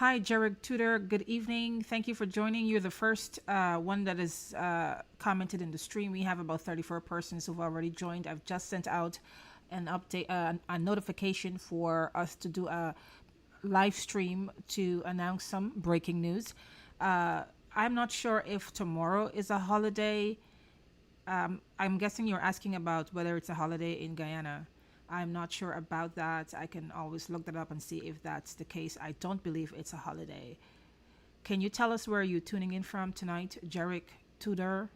Hi, Jared Tudor. Good evening. Thank you for joining. You're the first one that is commented in the stream. We have about 34 persons who've already joined. I've just sent out an update, a notification for us to do a live stream to announce some breaking news. I'm not sure if tomorrow is a holiday. I'm guessing you're asking about whether it's a holiday in Guyana. I'm not sure about that. I can always look that up and see if that's the case. I don't believe it's a holiday. Can you tell us where you're tuning in from tonight, Jarek Tudor?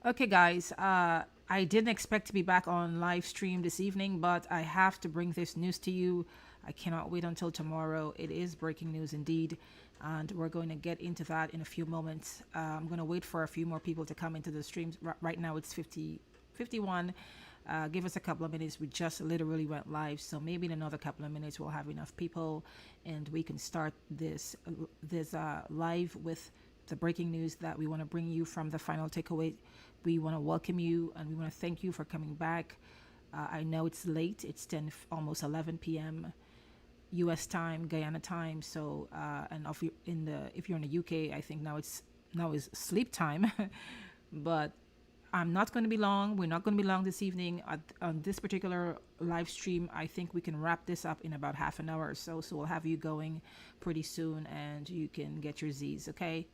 Okay, guys. I didn't expect to be back on live stream this evening, but I have to bring this news to you. I cannot wait until tomorrow. It is breaking news indeed, and we're going to get into that in a few moments. I'm going to wait for a few more people to come into the stream. Right now, it's 51. Give us a couple of minutes. We just literally went live, so maybe in another couple of minutes we'll have enough people, and we can start this live with the breaking news that we want to bring you from the final takeaway. We want to welcome you and we want to thank you for coming back. I know it's late. It's 10, almost 11 p.m. U.S. time, Guyana time. So, and if you're in the U.K., I think now is sleep time. But I'm not going to be long. We're not going to be long this evening. On this particular live stream, I think we can wrap this up in about half an hour or so. So we'll have you going pretty soon, and you can get your Z's. Okay.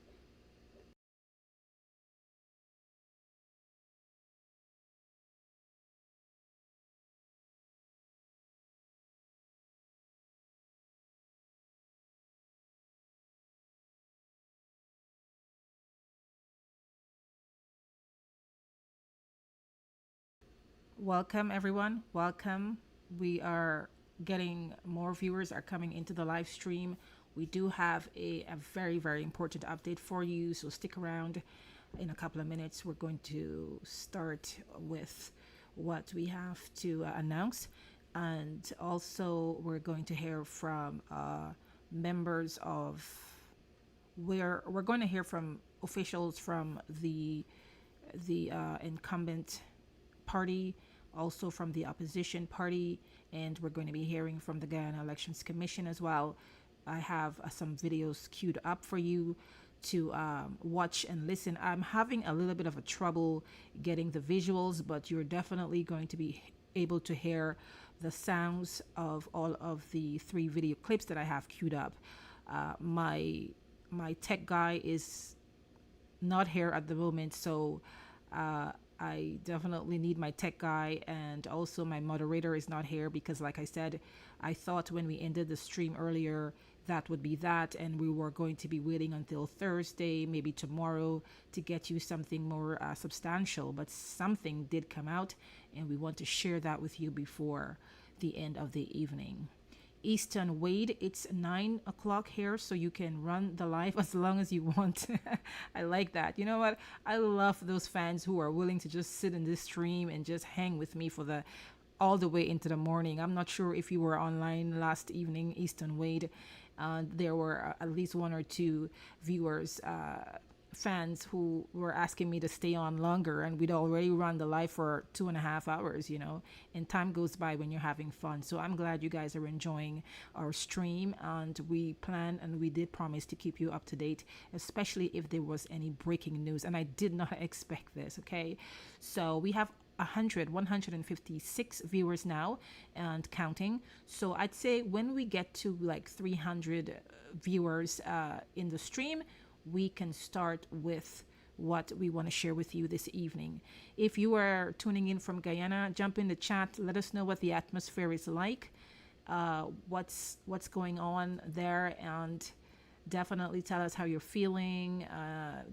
Welcome, everyone. Welcome. We are getting more viewers are coming into the live stream. We do have a very, very important update for you, so stick around. In a couple of minutes, we're going to start with what we have to announce. And also, we're going to hear from members of we're going to hear from officials from the incumbent party, also from the opposition party, and we're going to be hearing from the Guyana Elections Commission as well. I have some videos queued up for you to watch and listen. I'm having a little bit of a trouble getting the visuals, but you're definitely going to be able to hear the sounds of all of the three video clips that I have queued up. My tech guy is not here at the moment, so I definitely need my tech guy, and also my moderator is not here because, like I said, I thought when we ended the stream earlier that would be that, and we were going to be waiting until Thursday, maybe tomorrow, to get you something more substantial. But something did come out, and we want to share that with you before the end of the evening. Easton Wade, it's 9 o'clock here, so you can run the live as long as you want. I like that. You know what? I love those fans who are willing to just sit in this stream and just hang with me for the all the way into the morning. I'm not sure if you were online last evening, Easton Wade. There were at least one or two viewers, fans who were asking me to stay on longer, and we'd already run the live for 2.5 hours, and time goes by when you're having fun. So I'm glad you guys are enjoying our stream, and we plan and we did promise to keep you up to date, especially if there was any breaking news, and I did not expect this. Okay, so we have 156 viewers now and counting. So I'd say when we get to like 300 viewers in the stream, we can start with what we want to share with you this evening. If you are tuning in from Guyana, jump in the chat. Let us know what the atmosphere is like, what's going on there, and definitely tell us how you're feeling.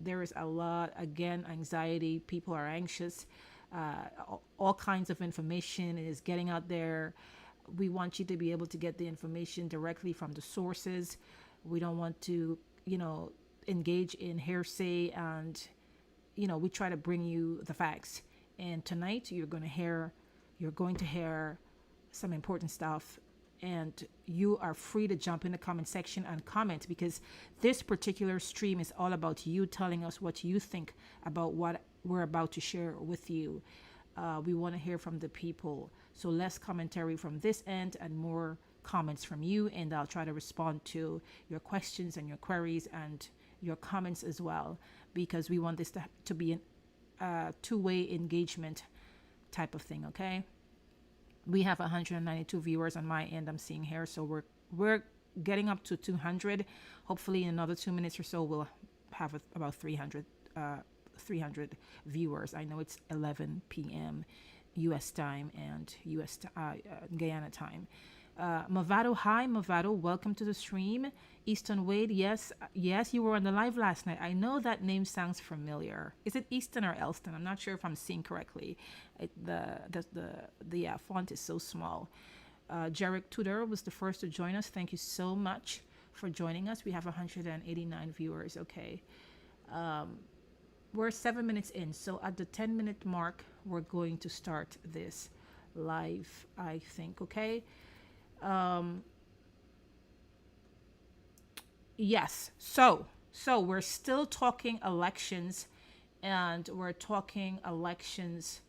There is a lot, again, anxiety. People are anxious. All kinds of information is getting out there. We want you to be able to get the information directly from the sources. We don't want to, engage in hearsay, and we try to bring you the facts. And tonight you're going to hear some important stuff and you are free to jump in the comment section and comment, because this particular stream is all about you telling us what you think about what we're about to share with you. We want to hear from the people, so less commentary from this end and more comments from you, and I'll try to respond to your questions and your queries and your comments as well, because we want this to be a two-way engagement type of thing. Okay, we have 192 viewers on my end, I'm seeing here, so we're getting up to 200. Hopefully in another 2 minutes or so we'll have about 300 viewers. I know it's 11 p.m. US time and Guyana time. Mavado, hi Mavado, welcome to the stream. Easton Wade, yes, you were on the live last night. I know that name sounds familiar. Is it Easton or Elston? I'm not sure if I'm seeing correctly. The font is so small. Jarek Tudor was the first to join us. Thank you so much for joining us. We have 189 viewers. Okay, we're 7 minutes in, so at the 10-minute mark we're going to start this live, I think. Okay. Yes, so we're still talking elections, and we're talking elections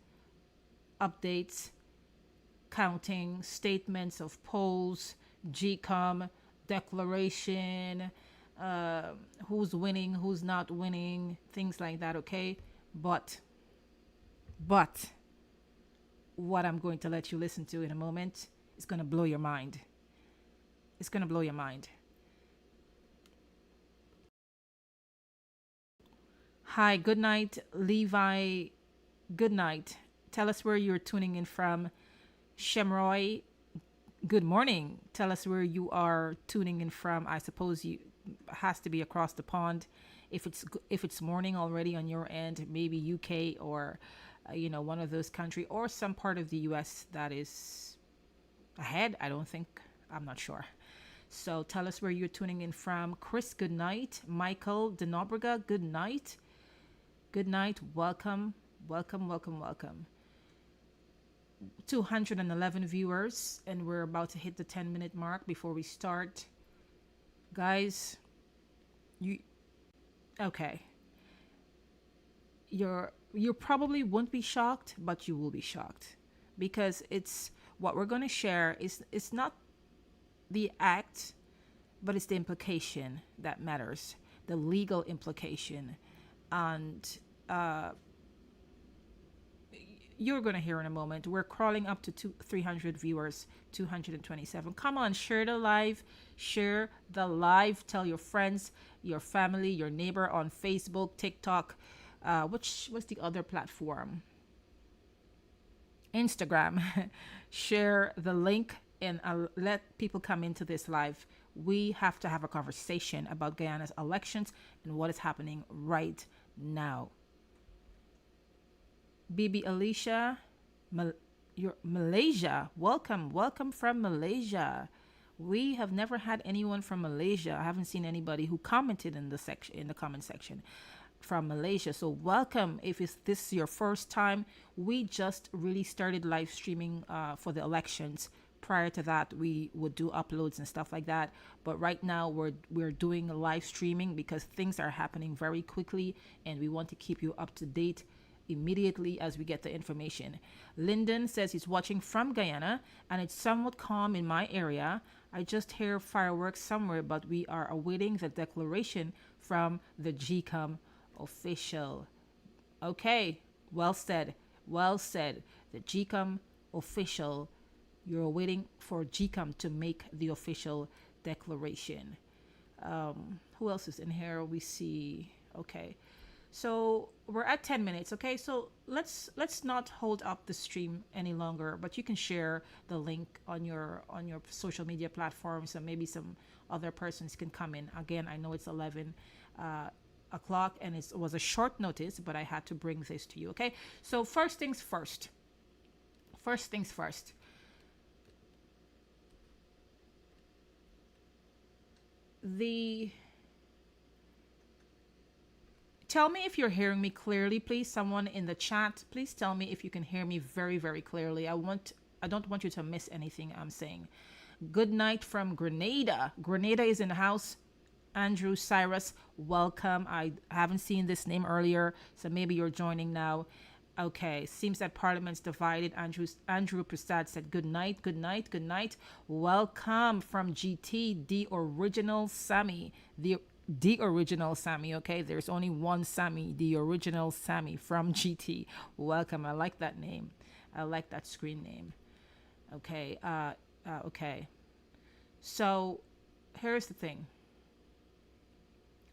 updates, counting, statements of polls, GECOM, declaration, who's winning, who's not winning, things like that. Okay, but what I'm going to let you listen to in a moment, it's going to blow your mind. It's going to blow your mind. Hi, good night, Levi. Good night. Tell us where you're tuning in from. Shemroy, good morning. Tell us where you are tuning in from. I suppose you has to be across the pond. If it's morning already on your end, maybe UK or one of those countries, or some part of the US that is ahead. I'm not sure. So tell us where you're tuning in from. Chris, good night. Michael Denobrega, good night. Good night. Welcome. 211 viewers, and we're about to hit the 10-minute mark before we start. Guys, you probably won't be shocked, but you will be shocked, because it's what we're going to share is it's not the act, but it's the implication that matters, the legal implication. And you're going to hear in a moment. We're crawling up to 300 viewers, 227. Come on, share the live. Tell your friends, your family, your neighbor on Facebook, TikTok. What's the other platform? Instagram. Share the link and let people come into this live. We have to have a conversation about Guyana's elections and what is happening right now. Bibi Alicia, Malaysia, welcome from Malaysia. We have never had anyone from Malaysia. I haven't seen anybody who commented in the comment section from Malaysia. So welcome. If this is your first time, we just really started live streaming for the elections. Prior to that, we would do uploads and stuff like that. But right now we're doing live streaming because things are happening very quickly, and we want to keep you up to date immediately as we get the information. Lyndon says he's watching from Guyana, and it's somewhat calm in my area. I just hear fireworks somewhere, but we are awaiting the declaration from the GECOM official. Okay, well said. The GECOM official, you're waiting for GECOM to make the official declaration. Who else is in here? We see, okay. So we're at 10 minutes, okay? So let's not hold up the stream any longer, but you can share the link on your social media platforms, and maybe some other persons can come in. Again, I know it's 11 o'clock, and it was a short notice, but I had to bring this to you, okay? So first things first. Tell me if you're hearing me clearly, please. Someone in the chat, please tell me if you can hear me very, very clearly. I don't want you to miss anything I'm saying. Good night from Grenada. Grenada is in the house. Andrew Cyrus, welcome. I haven't seen this name earlier, so maybe you're joining now. Okay, seems that Parliament's divided. Andrew Prasad said good night, good night, good night. Welcome from GT, the original Sammy. The original Sammy, okay? There's only one Sammy, the original Sammy from GT. Welcome. I like that name. I like that screen name. Okay, okay. So here's the thing.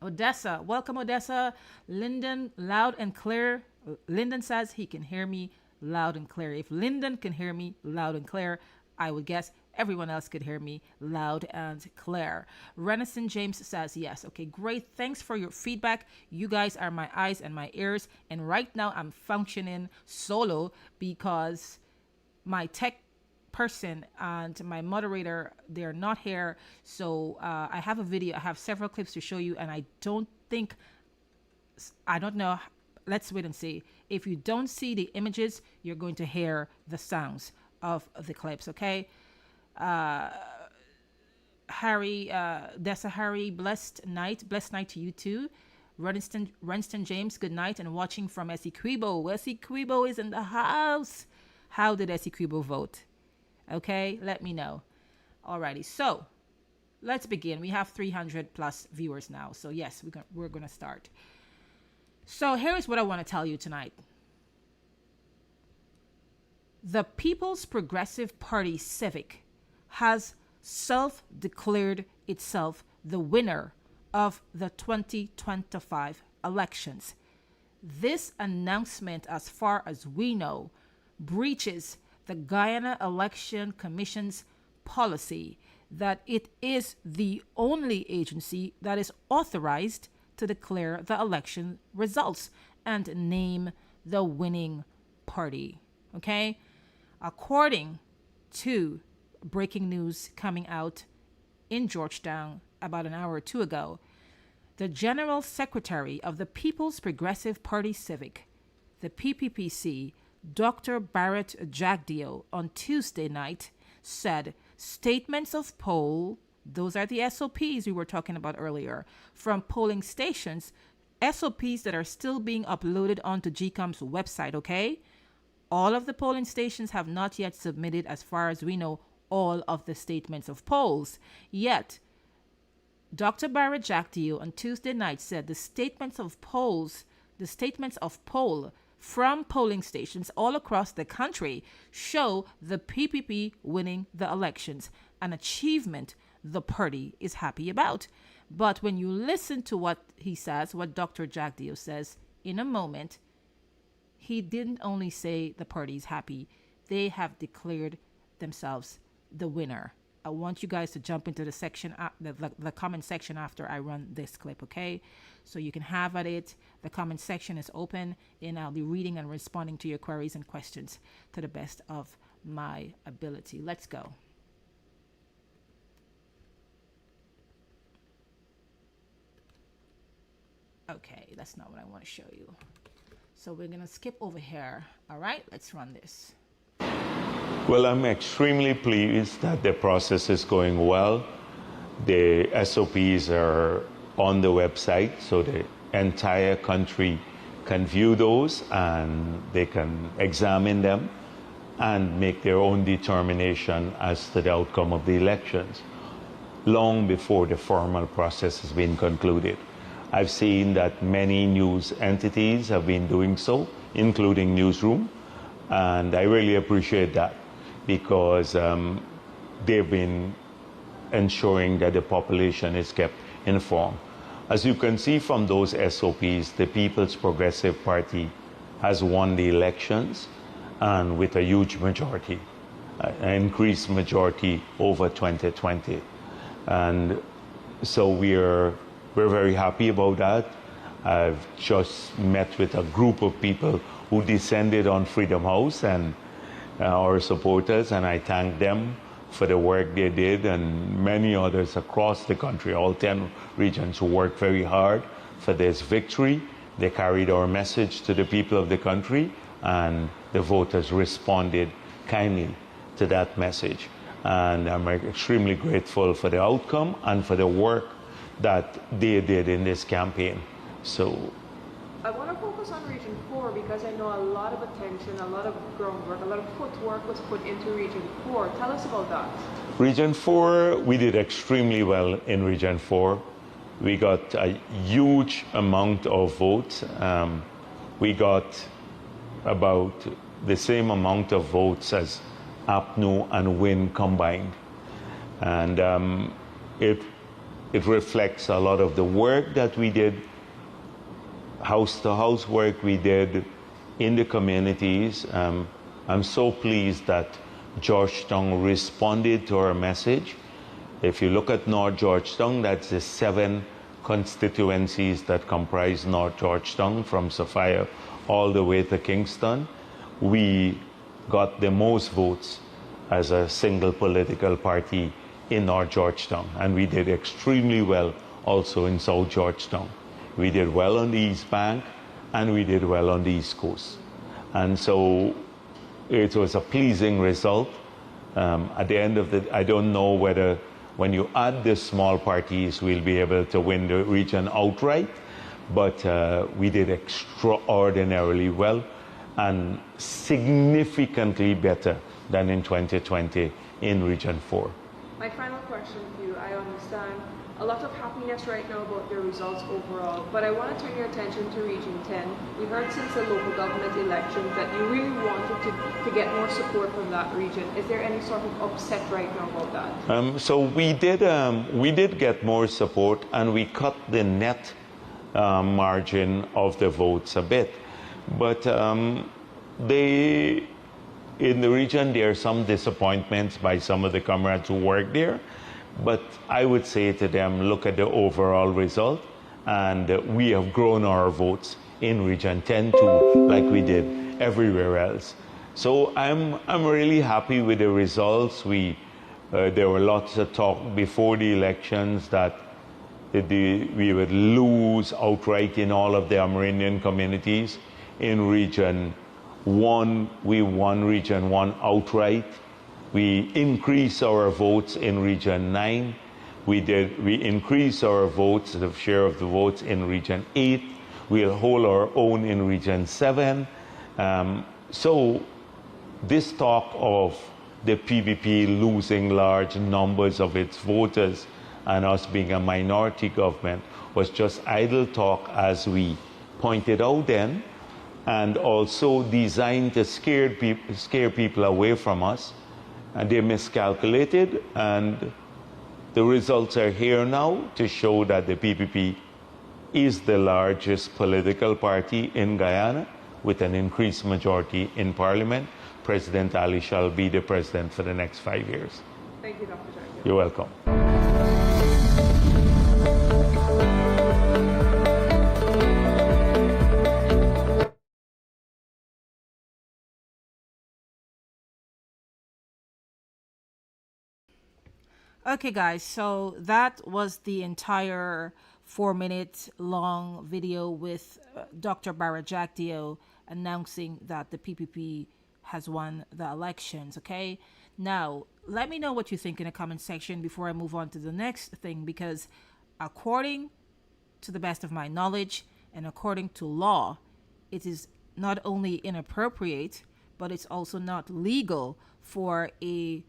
Odessa, welcome Odessa. Lyndon, loud and clear. Lyndon says he can hear me loud and clear. If Lyndon can hear me loud and clear, I would guess everyone else could hear me loud and clear. Renaissance James says yes. Okay, great. Thanks for your feedback. You guys are my eyes and my ears. And right now I'm functioning solo because my tech person and my moderator, they're not here. So I have a video. I have several clips to show you. And I don't know. Let's wait and see. If you don't see the images, you're going to hear the sounds of the clips, okay? Harry, Dessa Harry, blessed night to you too. Renston James, good night, and watching from Essequibo. Essequibo is in the house. How did Essequibo vote? Okay, let me know. Alrighty, so let's begin. We have 300 plus viewers now, so yes, we're gonna start. So here's what I want to tell you tonight. The People's Progressive Party, Civic, has self-declared itself the winner of the 2025 elections. This announcement, as far as we know, breaches the Guyana Elections Commission's policy that it is the only agency that is authorized to declare the election results and name the winning party. Okay? According to breaking news coming out in Georgetown about an hour or two ago, the General Secretary of the People's Progressive Party Civic, the PPPC, Dr. Bharrat Jagdeo, on Tuesday night said statements of poll, those are the SOPs we were talking about earlier, from polling stations, SOPs that are still being uploaded onto GECOM's website, okay? All of the polling stations have not yet submitted, as far as we know, all of the statements of polls. Yet, Dr. Bharrat Jagdeo on Tuesday night said the statements of poll from polling stations all across the country show the PPP winning the elections, an achievement the party is happy about. But when you listen to what he says, what Dr. Jagdeo says in a moment, he didn't only say the party is happy, they have declared themselves the winner. I want you guys to jump into the section, the comment section after I run this clip, okay? So you can have at it. The comment section is open, and I'll be reading and responding to your queries and questions to the best of my ability. Let's go. Okay, that's not what I want to show you. So we're going to skip over here. All right, let's run this. Well, I'm extremely pleased that the process is going well. The SOPs are on the website, so the entire country can view those and they can examine them and make their own determination as to the outcome of the elections long before the formal process has been concluded. I've seen that many news entities have been doing so, including Newsroom, and I really appreciate that because they've been ensuring that the population is kept informed. As you can see from those SOPs, the People's Progressive Party has won the elections, and with a huge majority, an increased majority over 2020. And so we're very happy about that. I've just met with a group of people who descended on Freedom House and our supporters, and I thank them for the work they did, and many others across the country, all 10 regions, who worked very hard for this victory. They carried our message to the people of the country, and the voters responded kindly to that message. And I'm extremely grateful for the outcome and for the work that they did in this campaign. So I want to focus on Region 4 because I know a lot of attention, a lot of groundwork, a lot of footwork was put into Region 4. Tell us about that. Region 4, we did extremely well in Region 4. We got a huge amount of votes. We got about the same amount of votes as APNU and WIN combined. And it reflects a lot of the work that we did, house-to-house work we did in the communities. I'm so pleased that Georgetown responded to our message. If you look at North Georgetown, that's the 7 constituencies that comprise North Georgetown, from Sophia all the way to Kingston. We got the most votes as a single political party in North Georgetown, and we did extremely well also in South Georgetown. We did well on the East Bank, and we did well on the East Coast. And so it was a pleasing result. At the end of the, I don't know whether when you add the small parties, we'll be able to win the region outright, but we did extraordinarily well and significantly better than in 2020 in Region 4. My final question to you, I understand a lot of happiness right now about your results overall, but I want to turn your attention to Region 10. We heard since the local government elections that you really wanted to get more support from that region. Is there any sort of upset right now about that? So we did get more support, and we cut the net margin of the votes a bit. But in the region, there are some disappointments by some of the comrades who work there. But I would say to them, look at the overall result, and we have grown our votes in Region 10 too, like we did everywhere else. So I'm really happy with the results. There were lots of talk before the elections that we would lose outright in all of the Amerindian communities. In Region 1, we won Region 1 outright. We increased our votes in Region 9. We increased our votes, the share of the votes in Region 8. We'll hold our own in Region 7. So this talk of the PPP losing large numbers of its voters and us being a minority government was just idle talk, as we pointed out then, and also designed to scare people away from us. And they miscalculated, and the results are here now to show that the PPP is the largest political party in Guyana with an increased majority in Parliament. President Ali shall be the president for the next 5 years. Thank you, Dr. Jagdeo. You're welcome. Okay, guys, so that was the entire 4-minute long video with Dr. Bharrat Jagdeo announcing that the PPP has won the elections. Okay, now let me know what you think in the comment section before I move on to the next thing, because according to the best of my knowledge and according to law, it is not only inappropriate, but it's also not legal for a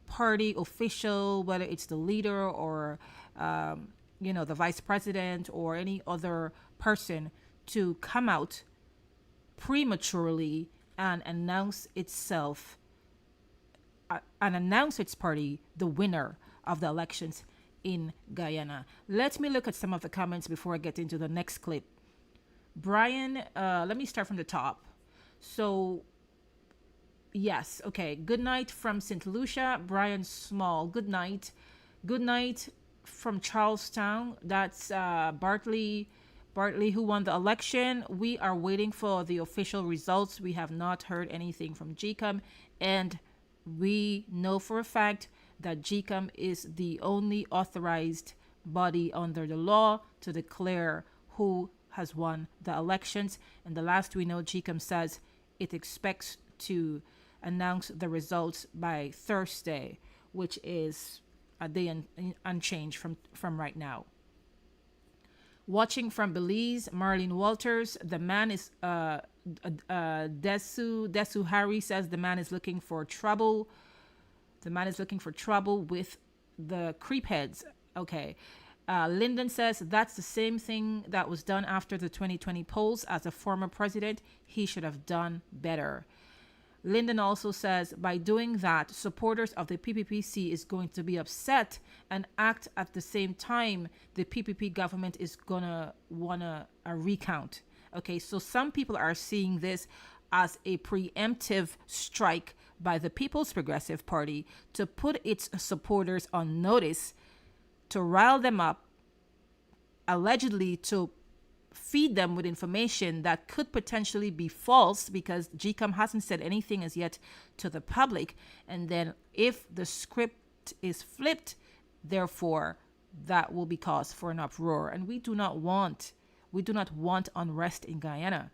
party official, whether it's the leader or the vice president or any other person, to come out prematurely and announce itself and announce its party the winner of the elections in Guyana. Let me look at some of the comments before I get into the next clip. Brian, let me start from the top. So yes, okay. Good night from St. Lucia, Brian Small. Good night. Good night from Charlestown. That's Bartley, who won the election. We are waiting for the official results. We have not heard anything from GECOM, and we know for a fact that GECOM is the only authorized body under the law to declare who has won the elections. And the last we know, GECOM says it expects to announce the results by Thursday. which is a day unchanged from right now. Watching from Belize, Marlene Walters, the man is Desu Harry says the man is looking for trouble. The man is looking for trouble with the creepheads. Okay. Lyndon says that's the same thing that was done after the 2020 polls. As a former president, he should have done better. Lyndon also says by doing that, supporters of the PPPC is going to be upset and act at the same time. The PPP government is going to want a recount. Okay, so some people are seeing this as a preemptive strike by the People's Progressive Party to put its supporters on notice, to rile them up, allegedly to feed them with information that could potentially be false, because GECOM hasn't said anything as yet to the public. And then if the script is flipped, therefore, that will be cause for an uproar. And we do not want unrest in Guyana.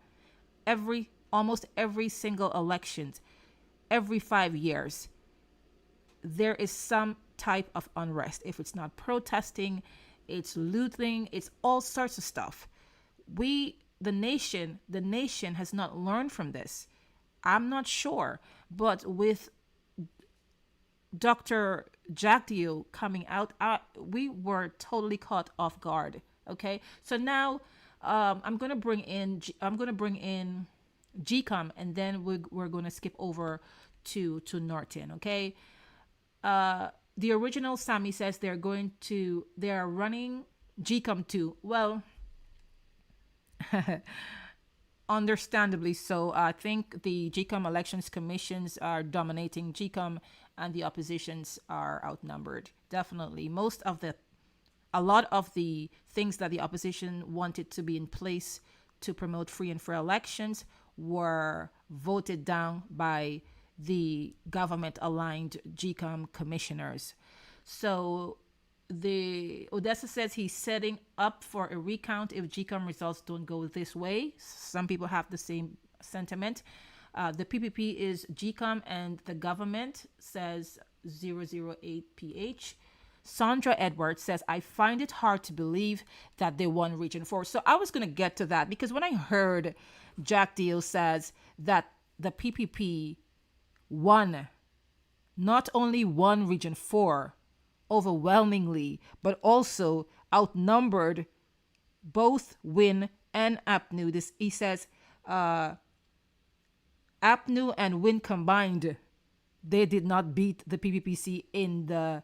Almost every single election, every 5 years, there is some type of unrest. If it's not protesting, it's looting, it's all sorts of stuff. The nation has not learned from this. I'm not sure, but with Dr. Jagdeo coming out, we were totally caught off guard. Okay, so now I'm gonna bring in GECOM, and then we're gonna skip over to Norton. Okay, the original Sammy says they are running GECOM too. Well, understandably so. I think the GECOM Elections Commissions are dominating GECOM, and the oppositions are outnumbered. Definitely, a lot of the things that the opposition wanted to be in place to promote free and fair elections were voted down by the government-aligned GECOM commissioners. So the Odessa says he's setting up for a recount if GECOM results don't go this way. Some people have the same sentiment. The PPP is GECOM, and the government says 008PH. Sandra Edwards says, I find it hard to believe that they won Region 4. So I was going to get to that, because when I heard Jagdeo says that the PPP not only won Region 4 overwhelmingly, but also outnumbered both Win and APNU. He says APNU and Win combined, they did not beat the PPPC in the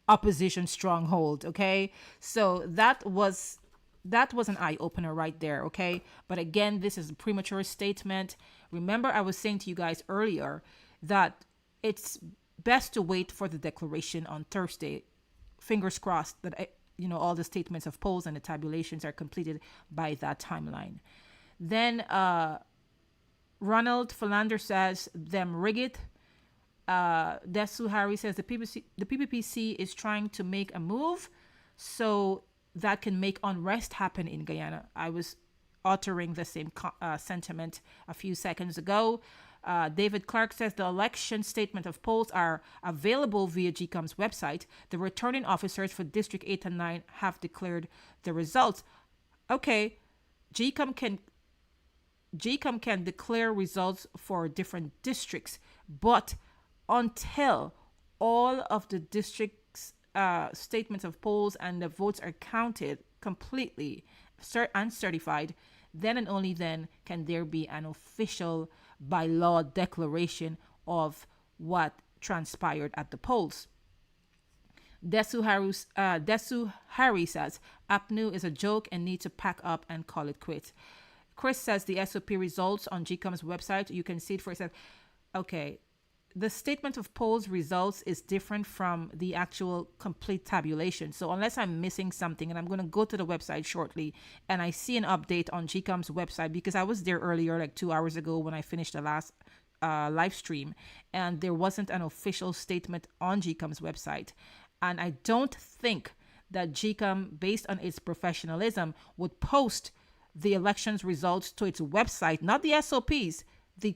opposition stronghold. Okay, so that was an eye-opener right there. Okay, but again, this is a premature statement. Remember, I was saying to you guys earlier that it's best to wait for the declaration on Thursday. Fingers crossed that all the statements of polls and the tabulations are completed by that timeline. Then Ronald Philander says them rig it. Desu Harry says the PPPC is trying to make a move so that can make unrest happen in Guyana. I was uttering the same sentiment a few seconds ago. David Clark says the election statement of polls are available via GECOM's website. The returning officers for District 8 and 9 have declared the results. Okay, GECOM can declare results for different districts, but until all of the districts' statements of polls and the votes are counted completely and certified, then and only then can there be an official by law declaration of what transpired at the polls. Desu Harry says APNU is a joke and need to pack up and call it quits. Chris says the SOP results on GECOM's website. You can see it for yourself. Okay, the statement of polls results is different from the actual complete tabulation. So unless I'm missing something, and I'm going to go to the website shortly, and I see an update on GECOM's website, because I was there earlier, like 2 hours ago when I finished the last live stream, and there wasn't an official statement on GECOM's website. And I don't think that GECOM, based on its professionalism, would post the elections results to its website, not the SOPs, the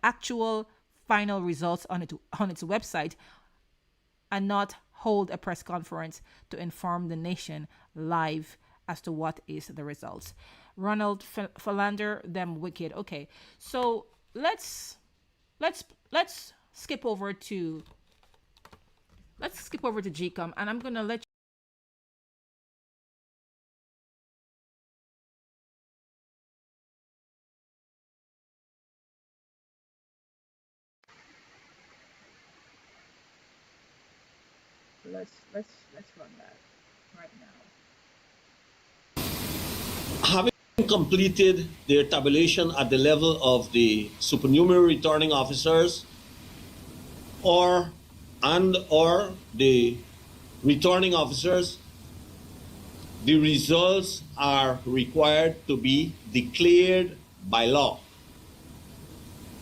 actual final results on its website, and not hold a press conference to inform the nation live as to what is the results. Ronald Philander, them wicked. Okay, so let's skip over to GECOM, and I'm gonna let let's run that right now. Having completed their tabulation at the level of the supernumerary returning officers or the returning officers, the results are required to be declared by law.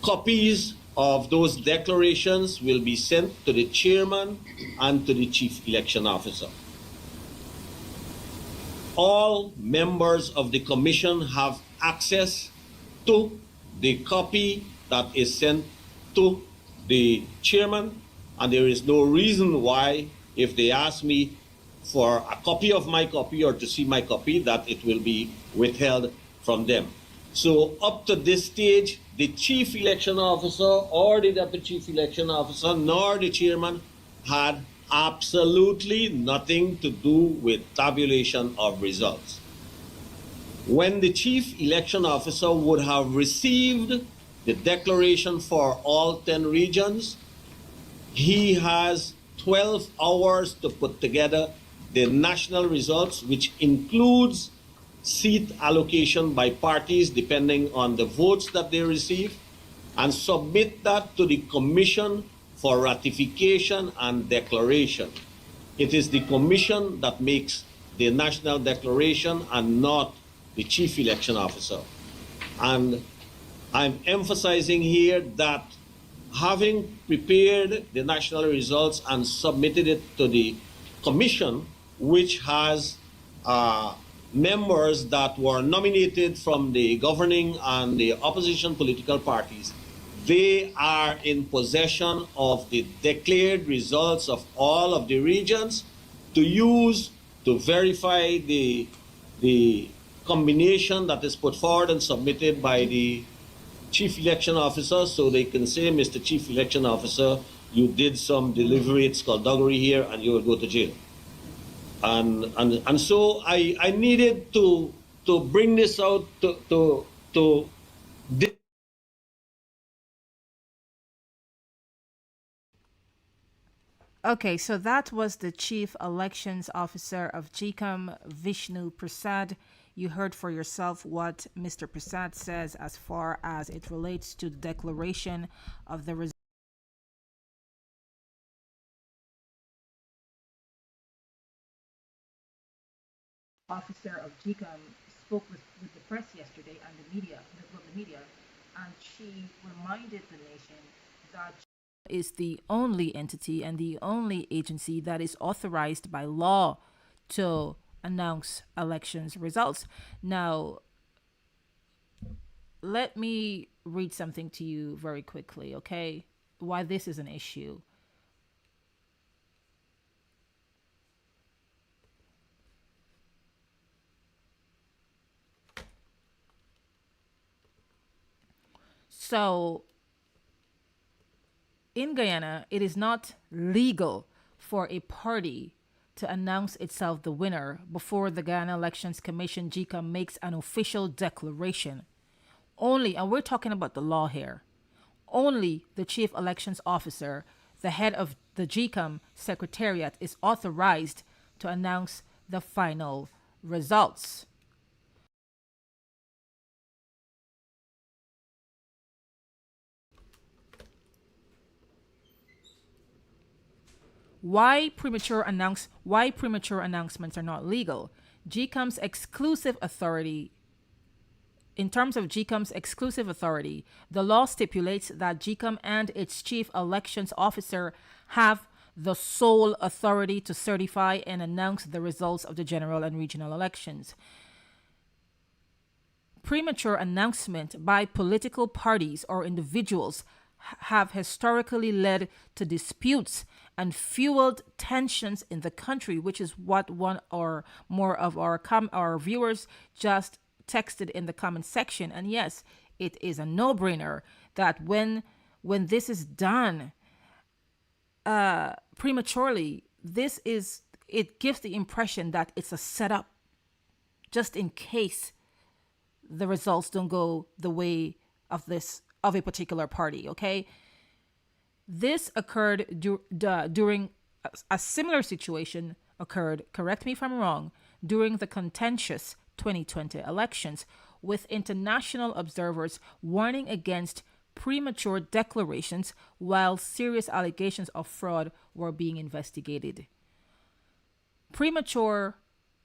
Copies of those declarations will be sent to the chairman and to the chief election officer. All members of the commission have access to the copy that is sent to the chairman, and there is no reason why, if they ask me for a copy of my copy or to see my copy, that it will be withheld from them. So up to this stage, the chief election officer or the deputy chief election officer nor the chairman had absolutely nothing to do with tabulation of results. When the chief election officer would have received the declaration for all 10 regions, he has 12 hours to put together the national results, which includes seat allocation by parties depending on the votes that they receive, and submit that to the commission for ratification and declaration. It is the commission that makes the national declaration and not the chief election officer. And I'm emphasizing here that having prepared the national results and submitted it to the commission, which has members that were nominated from the governing and the opposition political parties, they are in possession of the declared results of all of the regions to use to verify the combination that is put forward and submitted by the chief election officer, so they can say, Mr. Chief Election Officer, you did some deliberate skullduggery here and you will go to jail. And so I needed to bring this out to Okay, so that was the Chief Elections Officer of GECOM, Vishnu Prasad. You heard for yourself what Mr. Prasad says as far as it relates to the declaration of the results. Officer of GECOM spoke with the press yesterday and the media, and she reminded the nation that is the only entity and the only agency that is authorized by law to announce elections results. Now, let me read something to you very quickly, okay? Why this is an issue. So, in Guyana, it is not legal for a party to announce itself the winner before the Guyana Elections Commission, GECOM, makes an official declaration. Only, and we're talking about the law here, only the Chief Elections Officer, the head of the GECOM Secretariat, is authorized to announce the final results. Why premature announcements are not legal? GECOM's exclusive authority. In terms of GECOM's exclusive authority, the law stipulates that GECOM and its chief elections officer have the sole authority to certify and announce the results of the general and regional elections. Premature announcement by political parties or individuals have historically led to disputes and fueled tensions in the country, which is what one or more of our viewers just texted in the comment section. And yes, it is a no-brainer that when this is done prematurely, it gives the impression that it's a setup just in case the results don't go the way of a particular party. Okay, this occurred during a similar situation occurred, correct me if I'm wrong, during the contentious 2020 elections, with international observers warning against premature declarations while serious allegations of fraud were being investigated. Premature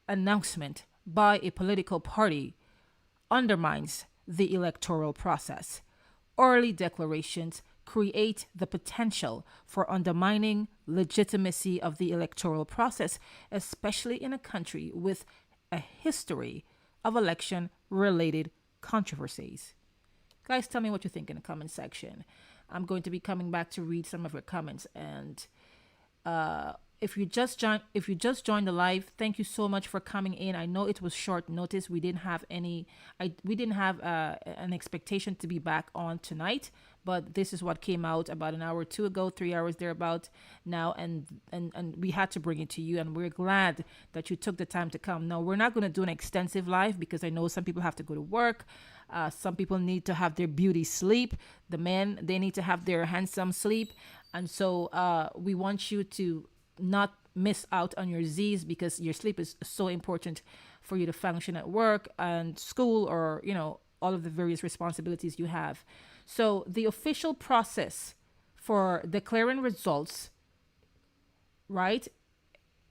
announcement by a political party undermines the electoral process. Early declarations create the potential for undermining legitimacy of the electoral process, especially in a country with a history of election-related controversies. Guys, tell me what you think in the comment section. I'm going to be coming back to read some of your comments. And if you just joined the live, thank you so much for coming in. I know it was short notice. We didn't have an expectation to be back on tonight, but this is what came out about an hour or two ago, 3 hours thereabout now, and we had to bring it to you, and we're glad that you took the time to come. Now, we're not going to do an extensive live because I know some people have to go to work. Some people need to have their beauty sleep. The men, they need to have their handsome sleep. And so we want you to not miss out on your Z's, because your sleep is so important for you to function at work and school, or, all of the various responsibilities you have. So the official process for declaring results, right,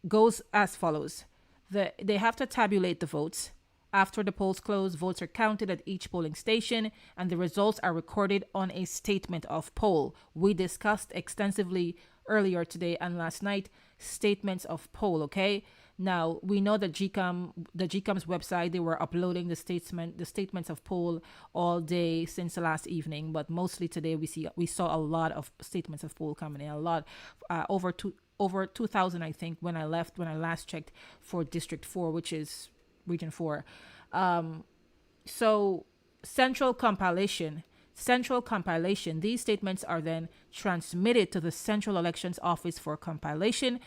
goes as follows. They have to tabulate the votes. After the polls close, votes are counted at each polling station, and the results are recorded on a statement of poll. We discussed extensively earlier today and last night statements of poll. Okay, now we know that GECOM's website, they were uploading the statements of poll all day since the last evening, but mostly today we saw a lot of statements of poll coming in, a lot, over 2,000 I think when I last checked, for District 4, which is Region 4. So central compilation, these statements are then transmitted to the Central Elections Office for compilation,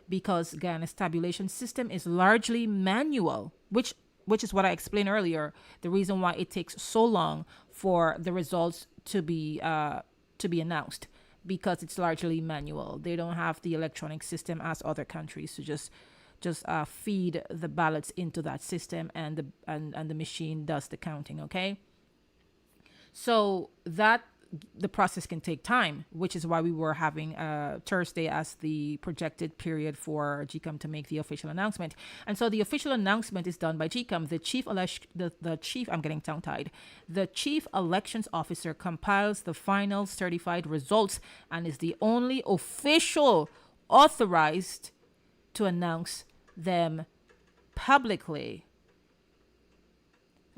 because Guyana's tabulation system is largely manual, which is what I explained earlier, the reason why it takes so long for the results to be announced, because it's largely manual. They don't have the electronic system as other countries to just feed the ballots into that system, and the machine does the counting. Okay, so that the process can take time, which is why we were having Thursday as the projected period for GECOM to make the official announcement. And so the official announcement is done by GECOM. The chief elections officer compiles the final certified results and is the only official authorized to announce them publicly.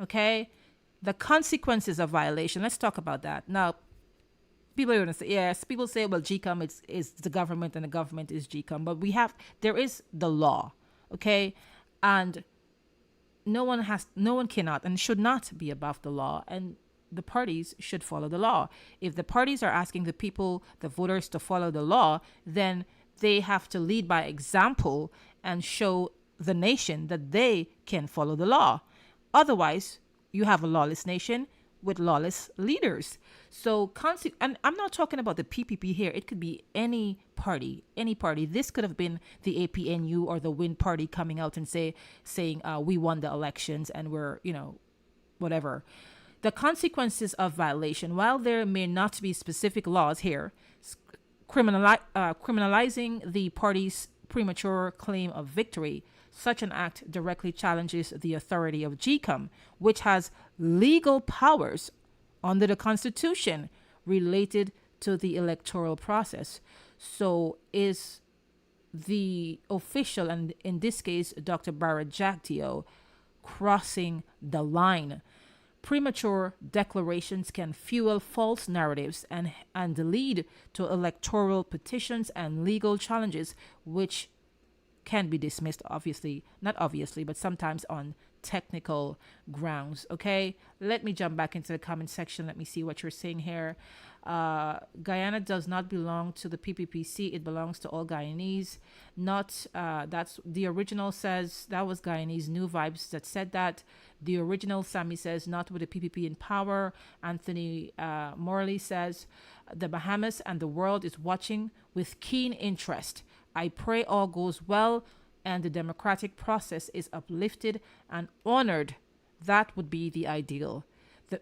Okay, the consequences of violation. Let's talk about that. Now, people are going to say, yes, people say, well, GECOM is the government and the government is GECOM, but there is the law, okay? And no one cannot and should not be above the law, and the parties should follow the law. If the parties are asking the people, the voters, to follow the law, then they have to lead by example and show the nation that they can follow the law. Otherwise, you have a lawless nation with lawless leaders. So, and I'm not talking about the PPP here. It could be any party. This could have been the APNU or the Win Party coming out and saying we won the elections and we're, whatever. The consequences of violation, while there may not be specific laws here, criminalizing the party's premature claim of victory, such an act directly challenges the authority of GECOM, which has legal powers under the Constitution related to the electoral process. So is the official, and in this case, Dr. Bharrat Jagdeo, crossing the line? premature declarations can fuel false narratives and lead to electoral petitions and legal challenges, which can be dismissed, not obviously, but sometimes on technical grounds. Okay, let me jump back into the comment section. Let me see what you're saying here. Guyana does not belong to the PPPC. It belongs to all Guyanese. Not that's the original says that was Guyanese New Vibes that said that. The original Sammy says not with the PPP in power. Anthony Morley says the Bahamas and the world is watching with keen interest. I pray all goes well and the democratic process is uplifted and honored. That would be the ideal. The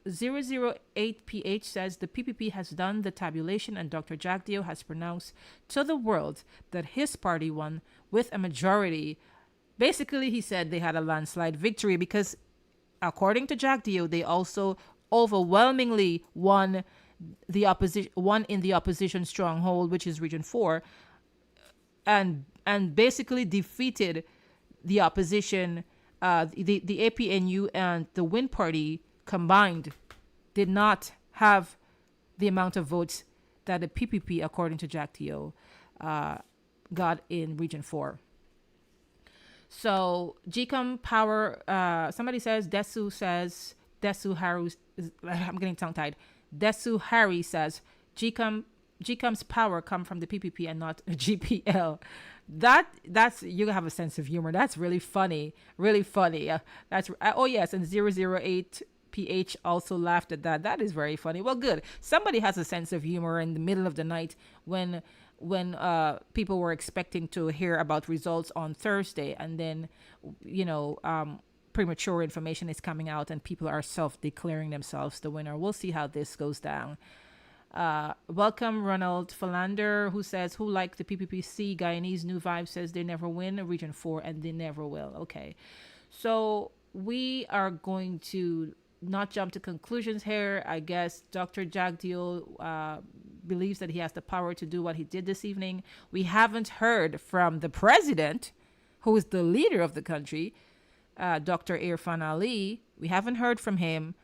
008PH says the PPP has done the tabulation and Dr. Jagdeo has pronounced to the world that his party won with a majority. Basically, he said they had a landslide victory because, according to Jagdeo, they also overwhelmingly won in the opposition stronghold, which is Region 4, and basically defeated the opposition. The APNU and the Win Party combined did not have the amount of votes that the PPP, according to Jagdeo, got in Region 4. So GECOM power, somebody says, Desu Haru, I'm getting tongue-tied. Desu Harry says, GECOM's power come from the PPP and not GPL. That's you have a sense of humor. That's really funny. Oh yes, and 008PH also laughed at that. That is very funny. Well, good. Somebody has a sense of humor in the middle of the night when people were expecting to hear about results on Thursday, and then premature information is coming out and people are self-declaring themselves the winner. We'll see how this goes down. Welcome Ronald Philander, who says, who like the PPPC? Guyanese New Vibe says they never win Region 4 and they never will. Okay, so we are going to not jump to conclusions here. I guess Dr. Jagdeo believes that he has the power to do what he did this evening. We haven't heard from the president, who is the leader of the country, Dr. Irfan Ali. We haven't heard from him.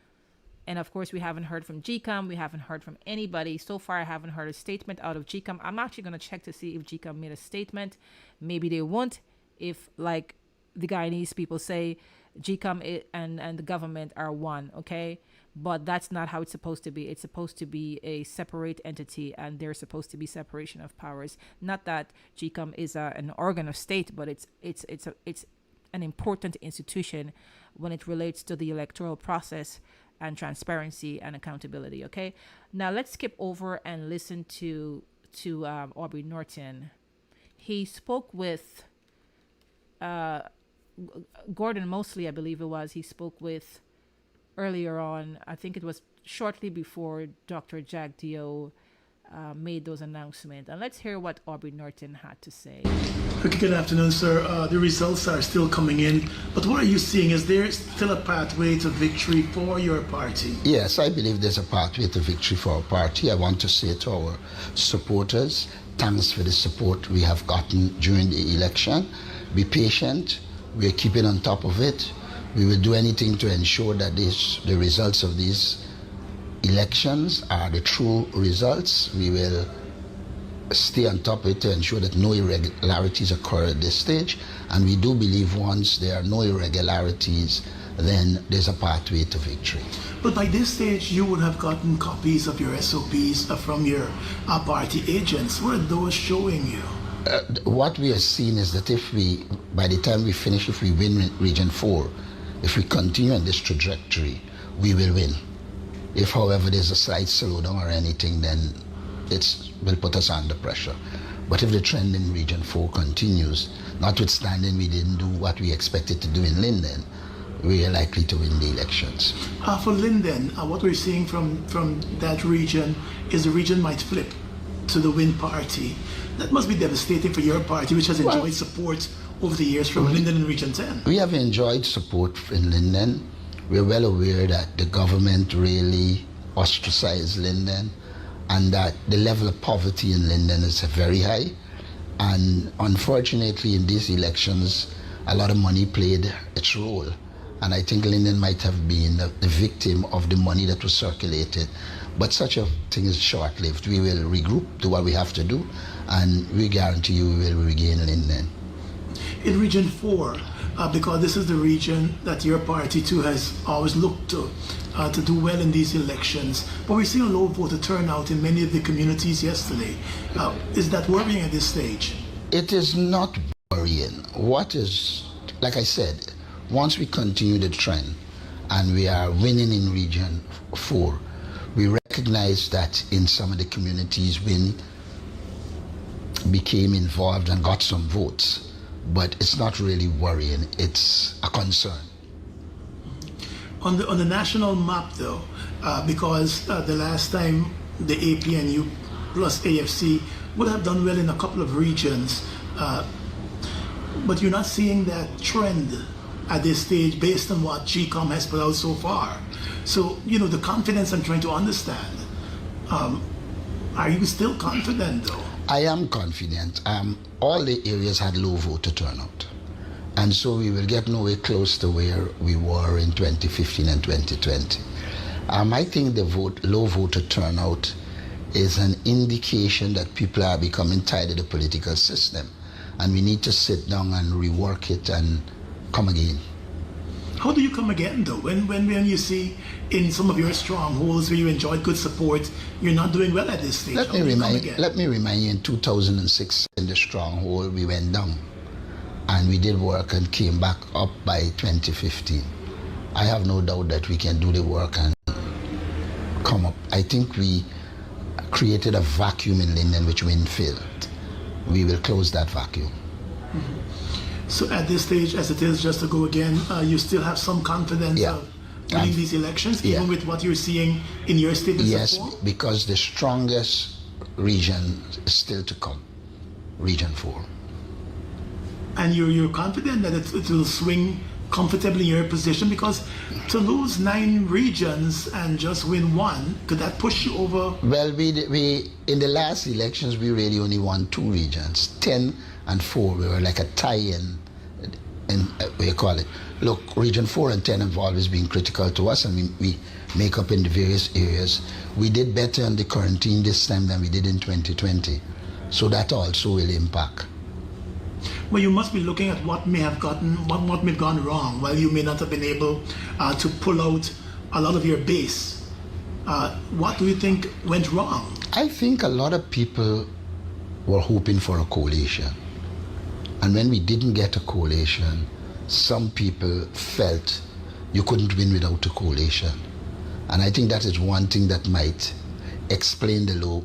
And of course, we haven't heard from GECOM. We haven't heard from anybody. So far, I haven't heard a statement out of GECOM. I'm actually going to check to see if GECOM made a statement. Maybe they won't. If, like the Guyanese people say, GECOM and the government are one, okay? But that's not how it's supposed to be. It's supposed to be a separate entity, and there's supposed to be separation of powers. Not that GECOM is an organ of state, but it's an important institution when it relates to the electoral process and transparency and accountability. Okay, now let's skip over and listen to Aubrey Norton. He spoke with Gordon Mosley, I believe it was. He spoke with earlier on. I think it was shortly before Dr. Jagdeo made those announcements. And let's hear what Aubrey Norton had to say. Okay, good afternoon, sir. The results are still coming in, but what are you seeing? Is there still a pathway to victory for your party? Yes, I believe there's a pathway to victory for our party. I want to say to our supporters, thanks for the support we have gotten during the election. Be patient. We are keeping on top of it. We will do anything to ensure that the results of these elections are the true results. We will stay on top of it to ensure that no irregularities occur at this stage. And we do believe once there are no irregularities, then there's a pathway to victory. But by this stage, you would have gotten copies of your SOPs from your party agents. What are those showing you? What we are seeing is that by the time we finish, if we win Region 4, if we continue on this trajectory, we will win. If, however, there's a slight slowdown or anything, then it will put us under pressure. But if the trend in Region 4 continues, notwithstanding we didn't do what we expected to do in Linden, we are likely to win the elections. For Linden, what we're seeing from that region is the region might flip to the Win Party. That must be devastating for your party, which has enjoyed support over the years from Linden and Region 10. We have enjoyed support in Linden. We're well aware that the government really ostracized Linden and that the level of poverty in Linden is very high. And unfortunately, in these elections, a lot of money played its role. And I think Linden might have been the victim of the money that was circulated. But such a thing is short-lived. We will regroup, do what we have to do, and we guarantee you we will regain Linden. In Region 4, because this is the region that your party too has always looked to do well in these elections, but we're seeing a low voter turnout in many of the communities yesterday. Is that worrying at this stage? It is not worrying. What is, like I said, once we continue the trend and we are winning in Region 4, we recognize that in some of the communities we became involved and got some votes, but it's not really worrying, it's a concern. On the national map though, because the last time the APNU plus AFC would have done well in a couple of regions, but you're not seeing that trend at this stage based on what GECOM has put out so far. So, the confidence I'm trying to understand, are you still confident though? I am confident. All the areas had low voter turnout. And so we will get nowhere close to where we were in 2015 and 2020. I think the low voter turnout is an indication that people are becoming tired of the political system. And we need to sit down and rework it and come again. How do you come again though? When you see in some of your strongholds where you enjoyed good support, you're not doing well at this stage. Let me remind you, in 2006 in the stronghold we went down. And we did work and came back up by 2015. I have no doubt that we can do the work and come up. I think we created a vacuum in Linden which we filled. We will close that vacuum. Mm-hmm. So at this stage, as it is, just to go again, you still have some confidence of winning these elections, even with what you're seeing in your statements? Yes, because the strongest region is still to come, Region 4. And you're confident that it will swing comfortably in your position? Because to lose 9 regions and just win 1, could that push you over? Well, we in the last elections, we really only won 2 regions, 10 and 4. We were like a tie-in, what do you call it? Look, Region 4 and 10 have always been critical to us, and we make up in the various areas. We did better on the quarantine this time than we did in 2020. So that also will impact. Well, you must be looking at what may have gone wrong. While you may not have been able to pull out a lot of your base, what do you think went wrong? I think a lot of people were hoping for a coalition. And when we didn't get a coalition, some people felt you couldn't win without a coalition. And I think that is one thing that might explain the low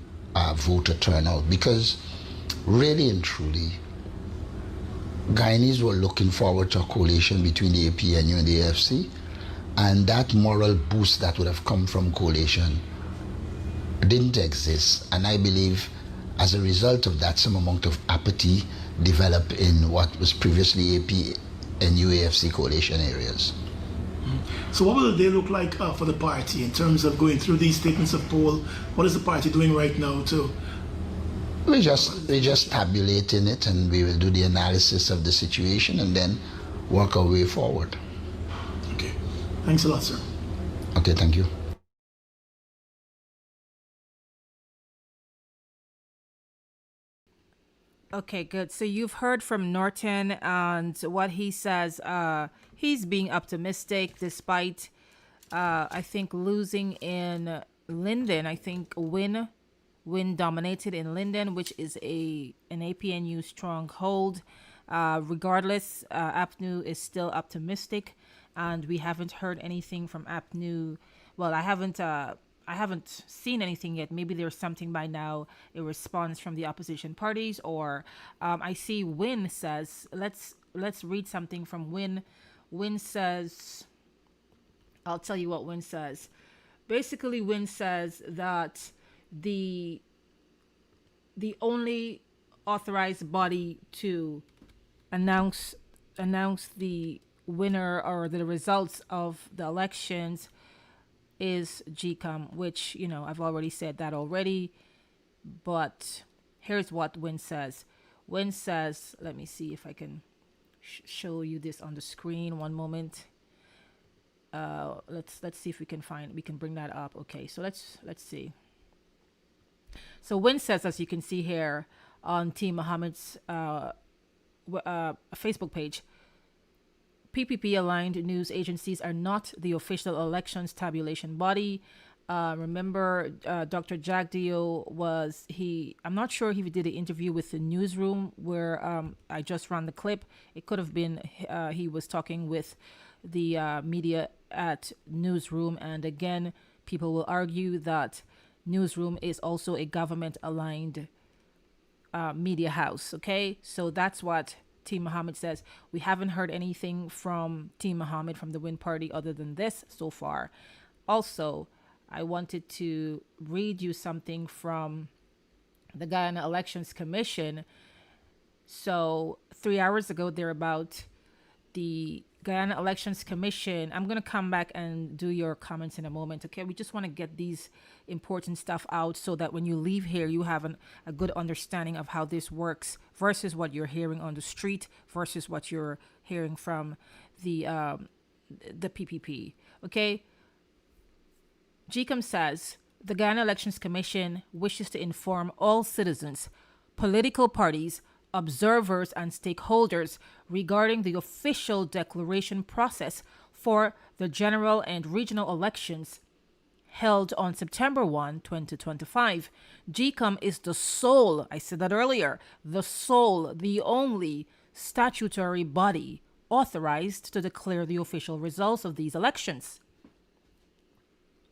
voter turnout, because really and truly, Guyanese were looking forward to a coalition between the APNU and the AFC, and that moral boost that would have come from coalition didn't exist. And I believe as a result of that, some amount of apathy developed in what was previously APNU AFC coalition areas. So what will the day look like for the party in terms of going through these statements of poll? What is the party doing right now to... We're just tabulating it, and we will do the analysis of the situation and then work our way forward. Okay. Thanks a lot, sir. Okay, thank you. Okay, good. So you've heard from Norton, and what he says, he's being optimistic despite, I think, losing in Linden. I think Win dominated in Linden, which is an APNU stronghold. Regardless, APNU is still optimistic, and we haven't heard anything from APNU. Well, I haven't seen anything yet. Maybe there's something by now, a response from the opposition parties, or I see Win says, let's read something from Win. Win says, I'll tell you what Win says. Basically, Win says that the only authorized body to announce the winner or the results of the elections is GECOM, which, I've already said that already. But here's what Win says. Win says, let me see if I can show you this on the screen. One moment. let's see if we can bring that up. Okay, so let's see. So Win says, as you can see here on Team Mohammed's Facebook page, PPP aligned news agencies are not the official elections tabulation body. Remember, Dr. Jagdeo I'm not sure if he did an interview with the newsroom where I just ran the clip. It could have been he was talking with the media at newsroom. And again, people will argue that newsroom is also a government aligned media house. Okay, so that's what Team Mohammed says. We haven't heard anything from Team Mohammed from the Win Party other than this so far. Also, I wanted to read you something from the Guyana Elections Commission. So 3 hours ago, they're about the Guyana Elections Commission. I'm going to come back and do your comments in a moment, okay? We just want to get these important stuff out so that when you leave here, you have a good understanding of how this works versus what you're hearing on the street versus what you're hearing from the PPP, okay? GECOM says the Guyana Elections Commission wishes to inform all citizens, political parties, observers, and stakeholders regarding the official declaration process for the general and regional elections held on September 1, 2025. GECOM is the sole, I said that earlier, the only statutory body authorized to declare the official results of these elections.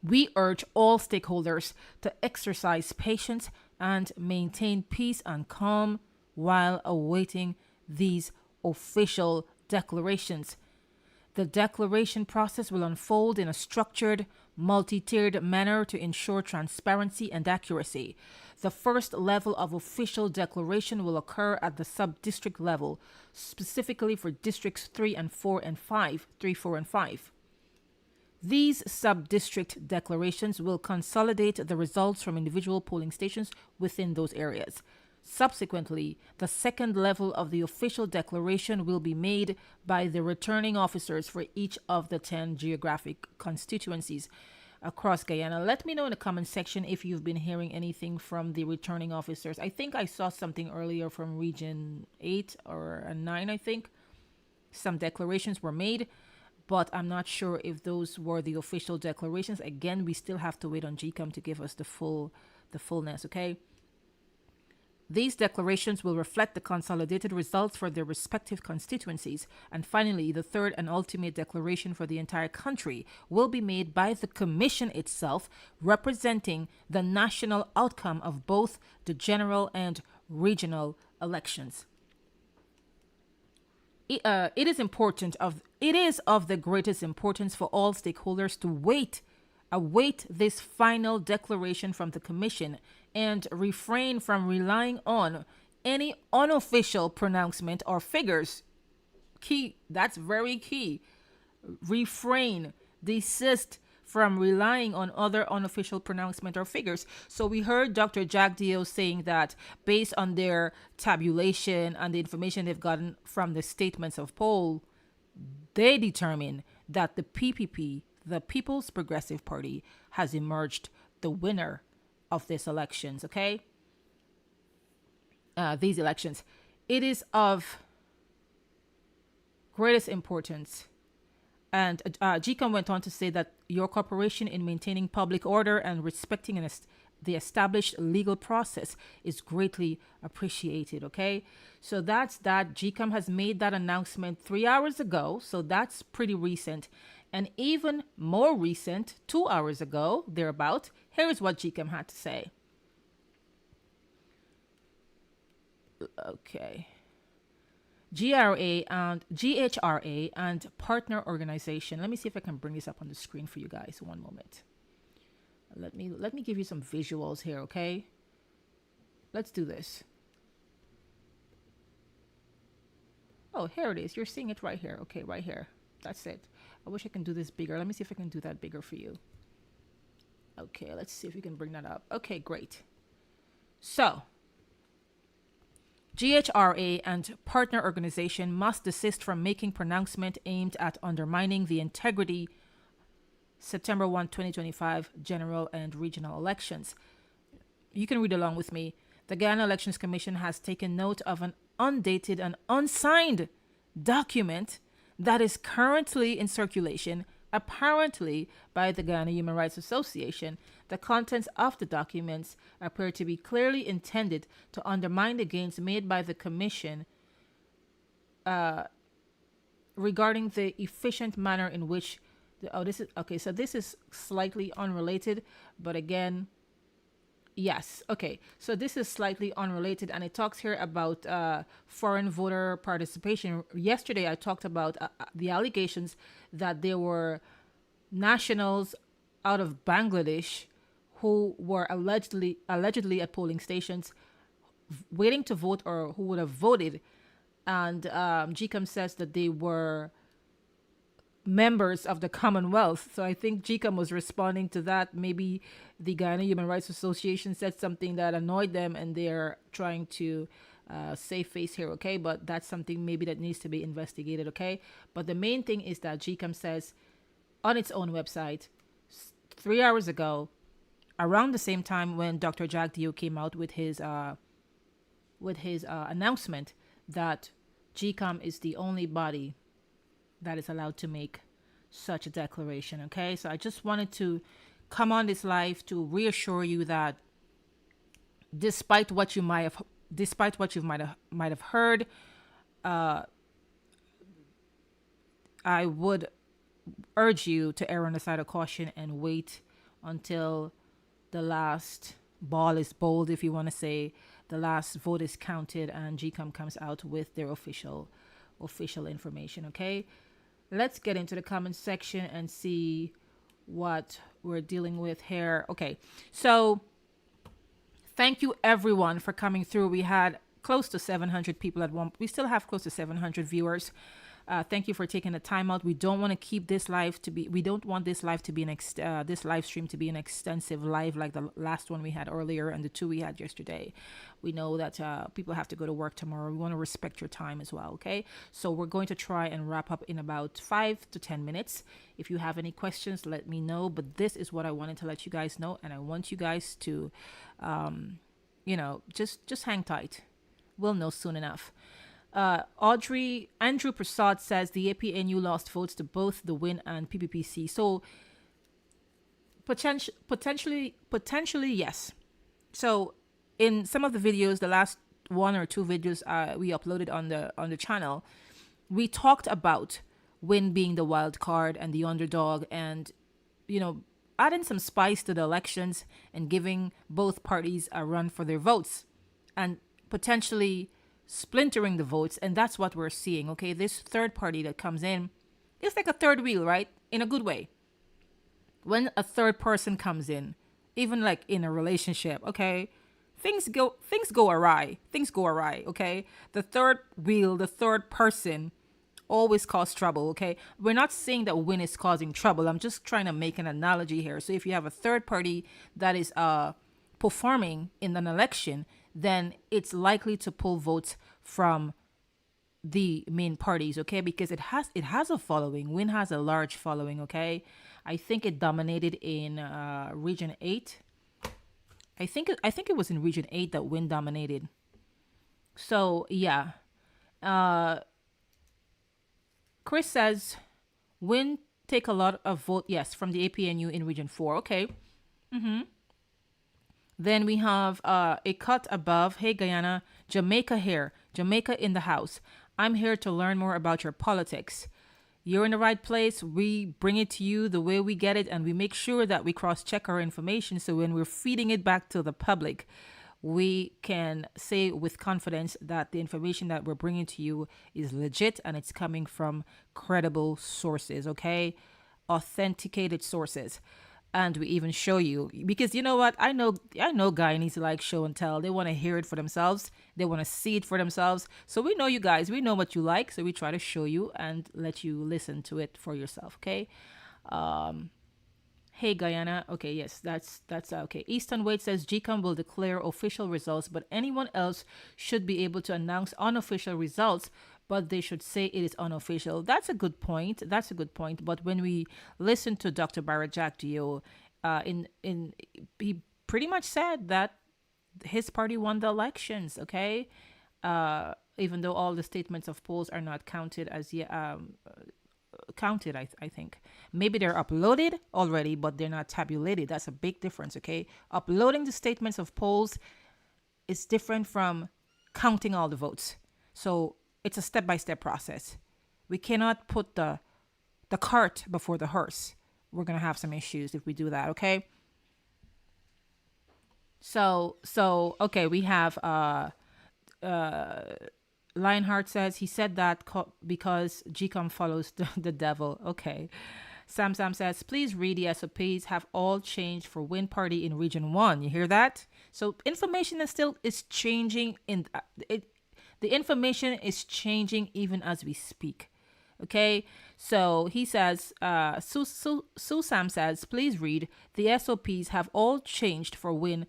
We urge all stakeholders to exercise patience and maintain peace and calm while awaiting these official declarations. The declaration process will unfold in a structured, multi-tiered manner to ensure transparency and accuracy. The first level of official declaration will occur at the sub-district level, specifically for districts 3, 4, and 5. These sub-district declarations will consolidate the results from individual polling stations within those areas. Subsequently, the second level of the official declaration will be made by the returning officers for each of the 10 geographic constituencies across Guyana. Let me know in the comment section if you've been hearing anything from the returning officers. I think I saw something earlier from Region 8 or 9, I think. Some declarations were made, but I'm not sure if those were the official declarations. Again, we still have to wait on GECOM to give us the fullness, okay? These declarations will reflect the consolidated results for their respective constituencies. And finally, the third and ultimate declaration for the entire country will be made by the Commission itself, representing the national outcome of both the general and regional elections. It is of the greatest importance for all stakeholders to await this final declaration from the Commission and refrain from relying on any unofficial pronouncement or figures. Key, that's very key. Desist from relying on other unofficial pronouncement or figures. So we heard Dr. Jagdeo saying that based on their tabulation and the information they've gotten from the statements of poll, they determine that the PPP, the People's Progressive Party, has emerged the winner of these elections, okay? These elections. It is of greatest importance. And GECOM went on to say that your cooperation in maintaining public order and respecting the established legal process is greatly appreciated, okay? So that's that. GECOM has made that announcement 3 hours ago, so that's pretty recent. And even more recent, 2 hours ago, thereabout, here's what GECOM had to say. Okay. GHRA and partner organization. Let me see if I can bring this up on the screen for you guys. One moment. Let me give you some visuals here, okay? Let's do this. Oh, here it is. You're seeing it right here. Okay, right here. That's it. I wish I can do this bigger. Let me see if I can do that bigger for you. Okay, let's see if we can bring that up. Okay, great. So, GHRA and partner organization must desist from making pronouncement aimed at undermining the integrity September 1, 2025 general and regional elections. You can read along with me. The Guyana Elections Commission has taken note of an undated and unsigned document that is currently in circulation, apparently by the Guyana Human Rights Association. The contents of the documents appear to be clearly intended to undermine the gains made by the Commission regarding the efficient manner in which this is slightly unrelated, but again, yes. Okay. So this is slightly unrelated, and it talks here about foreign voter participation. Yesterday, I talked about the allegations that there were nationals out of Bangladesh who were allegedly at polling stations waiting to vote, or who would have voted. And GECOM says that they were members of the Commonwealth. So I think GECOM was responding to that. Maybe the Guyana Human Rights Association said something that annoyed them, and they're trying to save face here, okay? But that's something maybe that needs to be investigated, okay? But the main thing is that GECOM says on its own website 3 hours ago, around the same time when Dr. Jagdeo came out with his announcement that GECOM is the only body that is allowed to make such a declaration, okay? So I just wanted to come on this live to reassure you that despite what you might have heard, I would urge you to err on the side of caution and wait until the last ball is bowled, if you want to say, the last vote is counted, and GECOM comes out with their official information, okay? Let's get into the comment section and see what we're dealing with here. Okay, so thank you everyone for coming through. We had close to 700 people at one. We still have close to 700 viewers. Thank you for taking the time out. We don't want to keep this live to be. We don't want this live to be this live stream to be an extensive live like the last one we had earlier and the two we had yesterday. We know that people have to go to work tomorrow. We want to respect your time as well. Okay, so we're going to try and wrap up in about 5 to 10 minutes. If you have any questions, let me know. But this is what I wanted to let you guys know, and I want you guys to, just hang tight. We'll know soon enough. Andrew Prasad says the APNU lost votes to both the WIN and PPPC. So potentially yes. So in some of the videos, the last 1 or 2 videos we uploaded on the channel, we talked about WIN being the wild card and the underdog, and adding some spice to the elections and giving both parties a run for their votes and potentially splintering the votes. And that's what we're seeing, okay? This third party that comes in, it's like a third wheel, right? In a good way. When a third person comes in, even like in a relationship, okay, things go awry, okay? The third wheel, the third person always cause trouble, okay? We're not saying that WIN is causing trouble. I'm just trying to make an analogy here. So if you have a third party that is performing in an election, then it's likely to pull votes from the main parties, okay? Because it has a following. WIN has a large following, okay? I think it dominated in Region 8. I think it was in Region 8 that WIN dominated. So yeah. Chris says WIN take a lot of vote, yes, from the APNU in Region 4. Okay. Then we have a cut above. Hey, Guyana, Jamaica here. Jamaica in the house. I'm here to learn more about your politics. You're in the right place. We bring it to you the way we get it, and we make sure that we cross-check our information, so when we're feeding it back to the public, we can say with confidence that the information that we're bringing to you is legit and it's coming from credible sources, okay? Authenticated sources. And we even show you, because you know what? I know Guyanese like show and tell. They want to hear it for themselves. They want to see it for themselves. So we know you guys. We know what you like. So we try to show you and let you listen to it for yourself. Okay. Hey Guyana. Okay. Yes, that's okay. Easton Wade says GECOM will declare official results, but anyone else should be able to announce unofficial results but they should say it is unofficial. That's a good point. That's a good point. But when we listen to Dr. Bharrat Jagdeo, he pretty much said that his party won the elections. Okay, even though all the statements of polls are not counted as yet. Counted, I think. Maybe they're uploaded already, but they're not tabulated. That's a big difference, okay? Uploading the statements of polls is different from counting all the votes. So it's a step-by-step process. We cannot put the cart before the hearse. We're going to have some issues if we do that, okay? So okay, we have Lionheart says he said that because GECOM follows the devil. Okay. Sam says, please read the SOPs have all changed for Win Party in Region 1. You hear that? So information is changing the information is changing even as we speak. Okay. So he says, Sam says, please read the SOPs have all changed for Win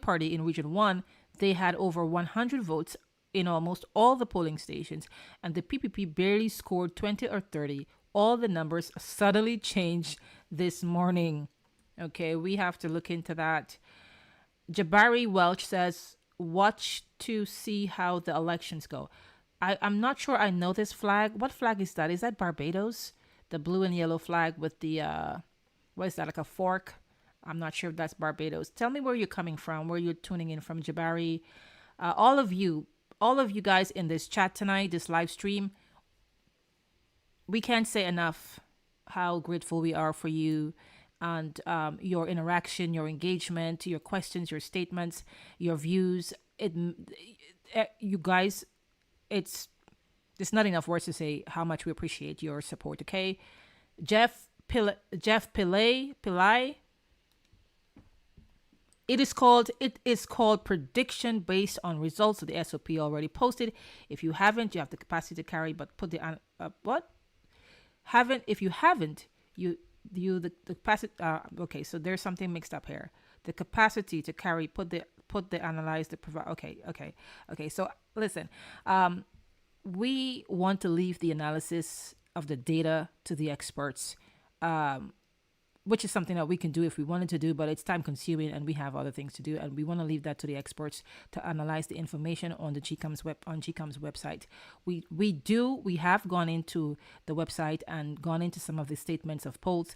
Party in Region 1. They had over 100 votes in almost all the polling stations, and the PPP barely scored 20 or 30. All the numbers suddenly changed this morning. Okay, we have to look into that. Jabari Welch says, watch to see how the elections go. I'm not sure I know this flag. What flag is that? Is that Barbados? The blue and yellow flag with the, what is that, like a fork? I'm not sure if that's Barbados. Tell me where you're coming from, where you're tuning in from, Jabari. All of you guys in this chat tonight, this live stream, we can't say enough how grateful we are for you and your interaction, your engagement, your questions, your statements, your views. You guys, it's not enough words to say how much we appreciate your support. Okay, Jeff Pillai. It is called prediction based on results of the SOP already posted. If you haven't, you have the capacity to carry, but put the if you haven't, the capacity. Okay, so there's something mixed up here. The capacity to carry, put the analyze, the provide. Okay. So listen, we want to leave the analysis of the data to the experts. Which is something that we can do if we wanted to do, but it's time consuming and we have other things to do. And we want to leave that to the experts to analyze the information on the GECOM's website. We have gone into the website and gone into some of the statements of poll,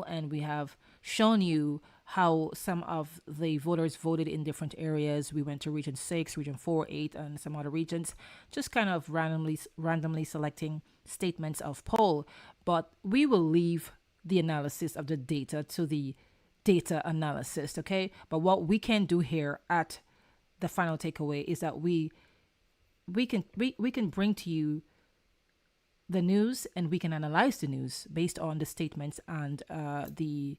and we have shown you how some of the voters voted in different areas. We went to region 6, region 4, 8, and some other regions, just kind of randomly selecting statements of poll. But we will leave the analysis of the data to the data analyst, okay? But what we can do here at the final takeaway is that we can bring to you the news, and we can analyze the news based on the statements and the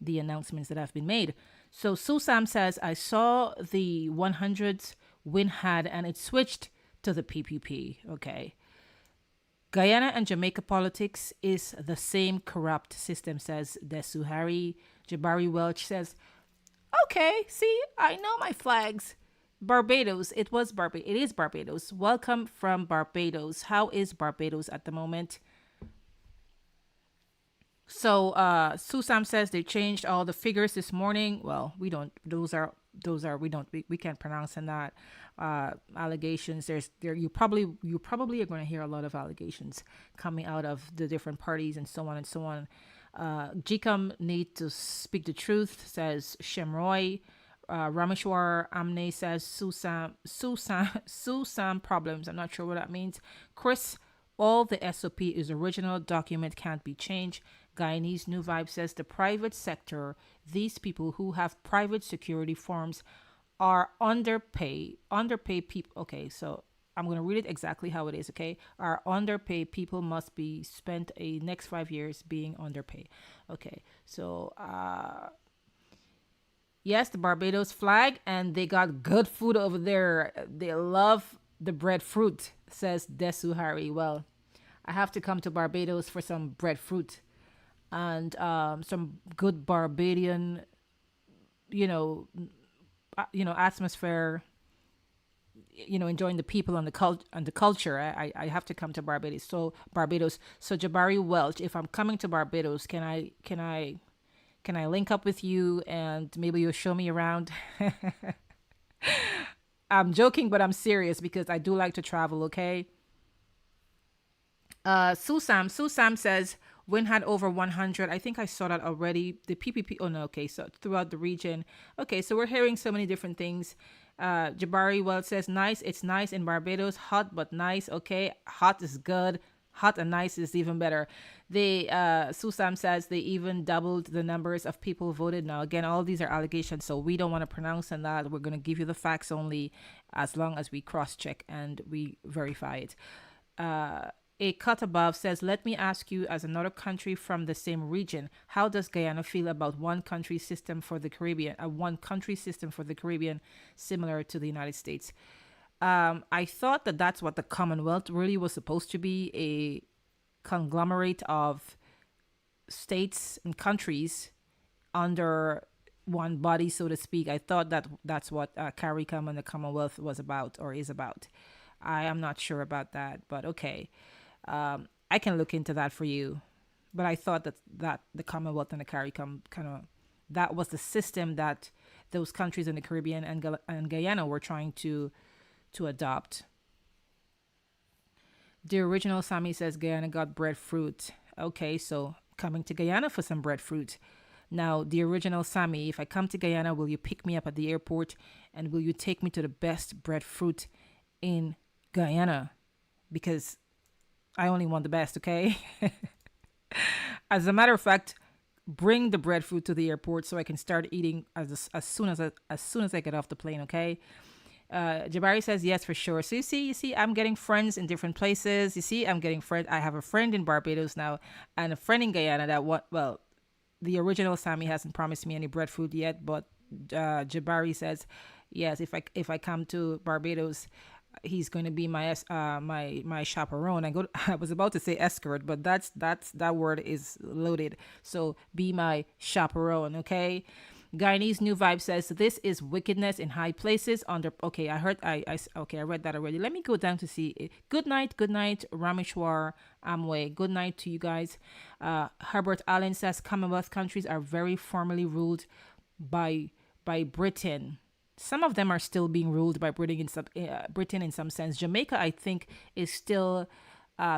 announcements that have been made. So Susam says, I saw the 100s win had and it switched to the PPP, okay? Guyana and Jamaica politics is the same corrupt system, says Desuhari. Jabari Welch says, okay, see, I know my flags. Barbados, it is Barbados. Welcome from Barbados. How is Barbados at the moment? So Susam says they changed all the figures this morning. Well, we don't. We can't pronounce on that. Allegations. You probably are going to hear a lot of allegations coming out of the different parties and so on and so on. GECOM need to speak the truth, says Shemroy. Rameshwar Amne says Susam problems. I'm not sure what that means. Chris, all the SOP is original. Document can't be changed. Guyanese New Vibe says the private sector, these people who have private security firms are underpaid people. Okay, so I'm going to read it exactly how it is, okay? Are underpaid people must be spent a next 5 years being underpaid. Okay, so yes, the Barbados flag, and they got good food over there. They love the breadfruit, says Desu Hari. Well, I have to come to Barbados for some breadfruit and some good Barbadian, atmosphere. enjoying the people and the culture, I have to come to Barbados. So Jabari Welch, if I'm coming to Barbados, can I link up with you and maybe you'll show me around? I'm joking, but I'm serious because I do like to travel. Okay. Susam says Win had over 100. I think I saw that already. The PPP. Oh no. Okay. So throughout the region. Okay. So we're hearing so many different things. Jabari Welch says nice. It's nice in Barbados. Hot but nice. Okay. Hot is good. Hot and nice is even better. Susam says they even doubled the numbers of people voted. Now again, all these are allegations, so we don't want to pronounce on that. We're going to give you the facts only, as long as we cross-check and we verify it. A cut above says, let me ask you, as another country from the same region, how does Guyana feel about one country system for the Caribbean? A one country system for the Caribbean, similar to the United States. I thought that that's what the Commonwealth really was supposed to be, a conglomerate of states and countries under one body, so to speak. I thought that that's what CARICOM and the Commonwealth was about or is about. I am not sure about that, but okay. I can look into that for you. But I thought that the Commonwealth and the CARICOM that was the system that those countries in the Caribbean and Guyana were trying to adopt. The original Sammy says Guyana got breadfruit. Okay, so coming to Guyana for some breadfruit. Now, the original Sammy, if I come to Guyana, will you pick me up at the airport and will you take me to the best breadfruit in Guyana? Because I only want the best, okay? As a matter of fact, bring the breadfruit to the airport so I can start eating as soon as I get off the plane, okay? Jabari says yes, for sure. So you see, I'm getting friends in different places. You see, I'm getting friends. I have a friend in Barbados now and a friend in Guyana the original Sammy hasn't promised me any breadfruit yet, but Jabari says yes, if I come to Barbados, he's going to be my chaperone. I was about to say escort, but that word is loaded. So be my chaperone, okay? Guyanese New Vibe says this is wickedness in high places under. Okay, I read that already. Let me go down to see it. Good night, Rameshwar Amway. Good night to you guys. Herbert Allen says Commonwealth countries are very formally ruled by Britain. Some of them are still being ruled by Britain in some sense. Jamaica, I think, is still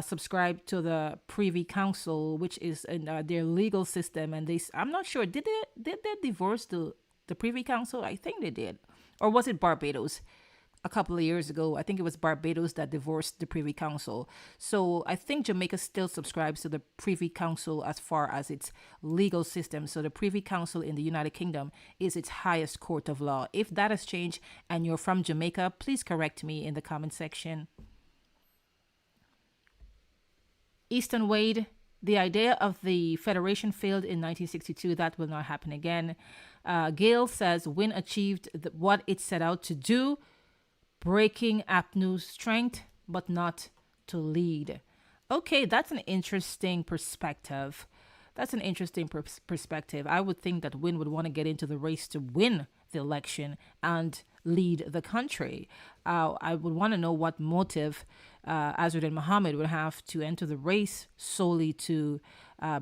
subscribed to the Privy Council, which is in their legal system, and I'm not sure, did they divorce the Privy Council? I think they did. Or was it Barbados? A couple of years ago, I think it was Barbados that divorced the Privy Council. So I think Jamaica still subscribes to the Privy Council as far as its legal system. So the Privy Council in the United Kingdom is its highest court of law. If that has changed and you're from Jamaica, please correct me in the comment section. Easton Wade, the idea of the Federation failed in 1962. That will not happen again. Gail says Win achieved what it set out to do, breaking APNU's strength, but not to lead. Okay, that's an interesting perspective. I would think that Win would want to get into the race to win the election and lead the country. I would want to know what motive Azzuddin Mohammed would have to enter the race solely to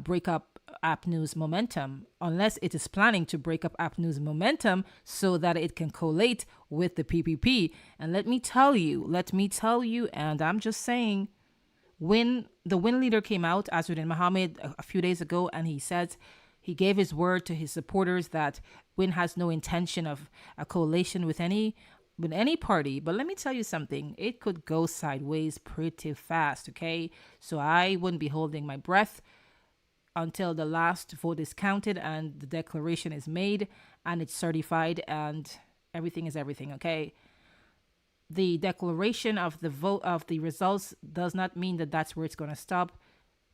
break up APNU's momentum, unless it is planning to break up APNU's momentum so that it can collate with the PPP. And let me tell you, and I'm just saying, when the Win leader came out, Azzuddin Mohammed, a few days ago, and he said he gave his word to his supporters that Win has no intention of a coalition with any party. But let me tell you something, it could go sideways pretty fast, okay? So I wouldn't be holding my breath until the last vote is counted and the declaration is made and it's certified and everything is everything, okay? The declaration of the vote of the results does not mean that that's where it's going to stop.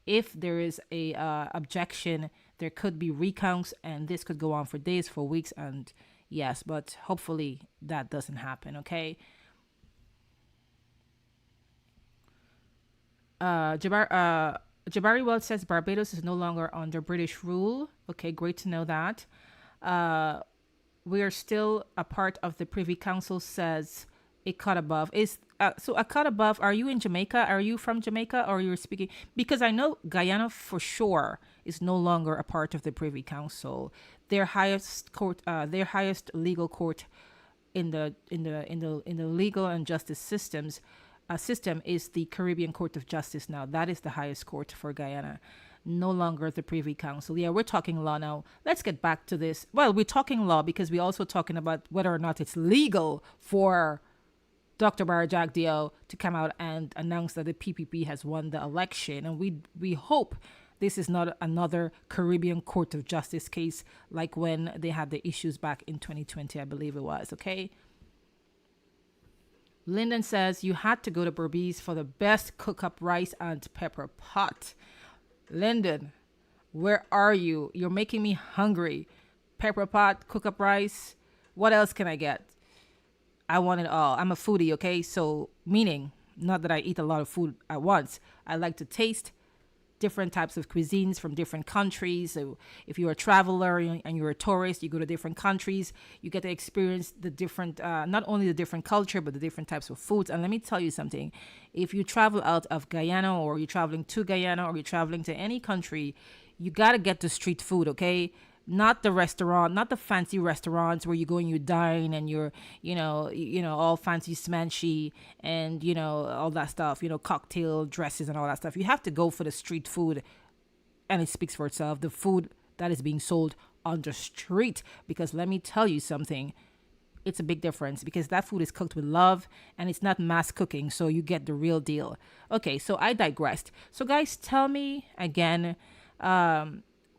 If there is a objection, there could be recounts, and this could go on for days, for weeks, and yes, but hopefully that doesn't happen, okay? Jabari Welch says Barbados is no longer under British rule. Okay, great to know that. We are still a part of the Privy Council, says A cut above is so a cut above. Are you in Jamaica? Are you from Jamaica, or you're speaking? Because I know Guyana for sure is no longer a part of the Privy Council. Their highest court, their highest legal court in the legal and justice system is the Caribbean Court of Justice now. That is the highest court for Guyana. No longer the Privy Council. Yeah, we're talking law now. Let's get back to this. Well, we're talking law because we're also talking about whether or not it's legal for Dr. Bharrat Jagdeo to come out and announce that the PPP has won the election. And we hope this is not another Caribbean Court of Justice case like when they had the issues back in 2020, I believe it was, okay? Lyndon says, you had to go to Berbice for the best cook-up rice and pepper pot. Lyndon, where are you? You're making me hungry. Pepper pot, cook-up rice. What else can I get? I want it all. I'm a foodie, okay? So, meaning, not that I eat a lot of food at once. I like to taste different types of cuisines from different countries. So if you're a traveler and you're a tourist, you go to different countries, you get to experience the different, not only the different culture, but the different types of foods. And let me tell you something. If you travel out of Guyana, or you're traveling to Guyana, or you're traveling to any country, you got to get the street food, okay? Not the restaurant, not the fancy restaurants where you go and you dine and you're, all fancy smanchy and, all that stuff, cocktail dresses and all that stuff. You have to go for the street food, and it speaks for itself. The food that is being sold on the street, because let me tell you something, it's a big difference because that food is cooked with love and it's not mass cooking. So you get the real deal. Okay, so I digressed. So guys, tell me again,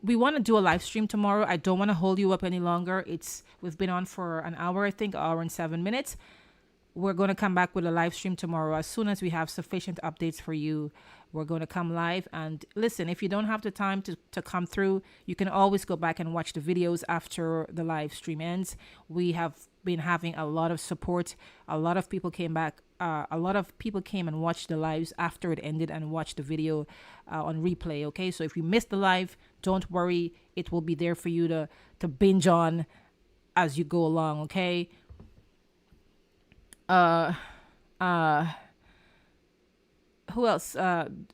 we want to do a live stream tomorrow. I don't want to hold you up any longer. We've been on for an hour, I think, an hour and 7 minutes. We're going to come back with a live stream tomorrow. As soon as we have sufficient updates for you, we're going to come live. And listen, if you don't have the time to come through, you can always go back and watch the videos after the live stream ends. We have been having a lot of support. A lot of people came back. A lot of people came and watched the lives after it ended and watched the video on replay. Okay, so if you missed the live, don't worry. It will be there for you to binge on as you go along. Okay. Who else?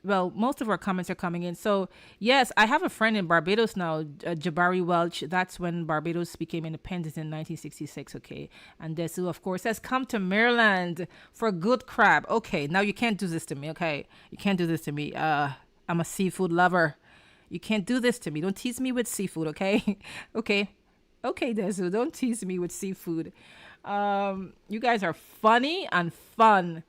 Well, most of our comments are coming in. So, yes, I have a friend in Barbados now, Jabari Welch. That's when Barbados became independent in 1966, okay? And Desu, of course, has come to Maryland for good crab. Okay, now you can't do this to me, okay? You can't do this to me. I'm a seafood lover. You can't do this to me. Don't tease me with seafood, okay? Okay, Desu, don't tease me with seafood. You guys are funny and fun.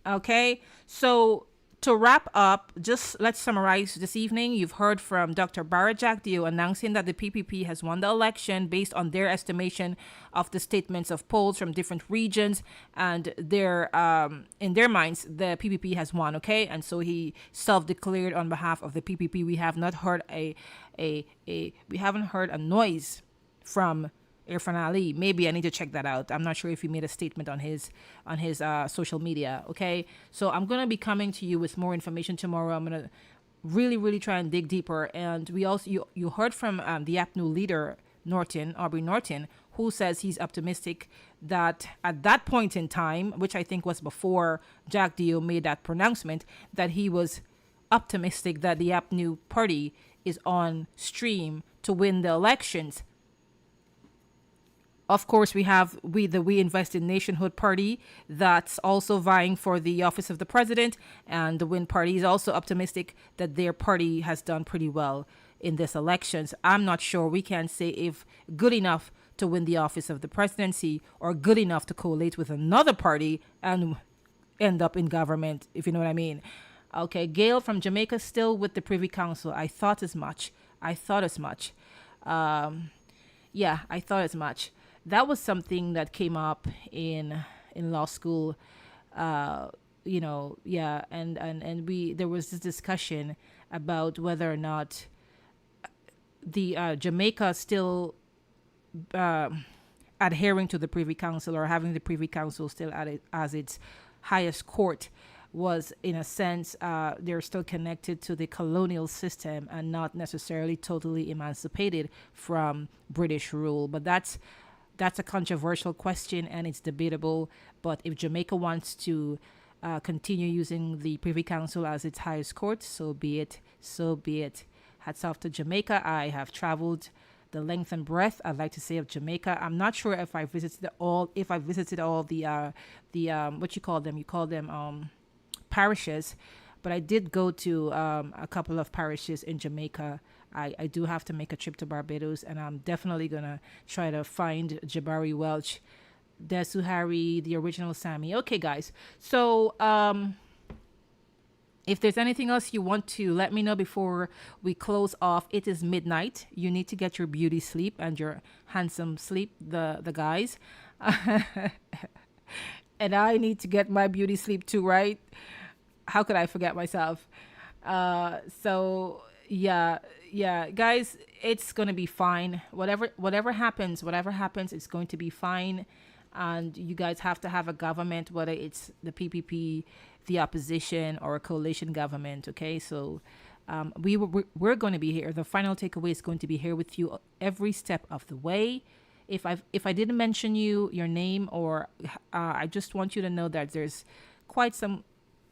Okay, so to wrap up, just let's summarize this evening. You've heard from Dr. Bharrat Jagdeo announcing that the PPP has won the election based on their estimation of the statements of polls from different regions, and their in their minds, the PPP has won. Okay, and so he self-declared on behalf of the PPP. We have not heard we haven't heard a noise from Irfan Ali. Maybe I need to check that out. I'm not sure if he made a statement on his social media. Okay, so I'm gonna be coming to you with more information tomorrow. I'm gonna really try and dig deeper. And we also you heard from the APNU leader Aubrey Norton, who says he's optimistic that at that point in time, which I think was before Jagdeo made that pronouncement, that he was optimistic that the APNU party is on stream to win the elections. Of course, we have the We Invest in Nationhood party that's also vying for the office of the president, and the Win party is also optimistic that their party has done pretty well in this elections. I'm not sure. We can't say if good enough to win the office of the presidency or good enough to collate with another party and end up in government, if you know what I mean. Okay, Gail from Jamaica still with the Privy Council. I thought as much. Yeah, I thought as much. That was something that came up in law school, and there was this discussion about whether or not the Jamaica still adhering to the Privy Council or having the Privy Council still as its highest court was, in a sense, they're still connected to the colonial system and not necessarily totally emancipated from British rule. But that's that's a controversial question and it's debatable. But if Jamaica wants to continue using the Privy Council as its highest court, so be it. So be it. Hats off to Jamaica. I have traveled the length and breadth, I'd like to say, of Jamaica. I'm not sure if I visited all the what you call them? You call them parishes, but I did go to a couple of parishes in Jamaica. I do have to make a trip to Barbados, and I'm definitely gonna try to find Jabari Welch, Desu Harry, the original Sammy. Okay, guys. So if there's anything else you want to let me know before we close off, it is midnight. You need to get your beauty sleep and your handsome sleep, the guys. And I need to get my beauty sleep too, right? How could I forget myself? So yeah, guys, it's gonna be fine. Whatever happens, it's going to be fine. And you guys have to have a government, whether it's the PPP, the opposition, or a coalition government. Okay, so we're going to be here. The final takeaway is going to be here with you every step of the way. If I didn't mention your name, or I just want you to know that there's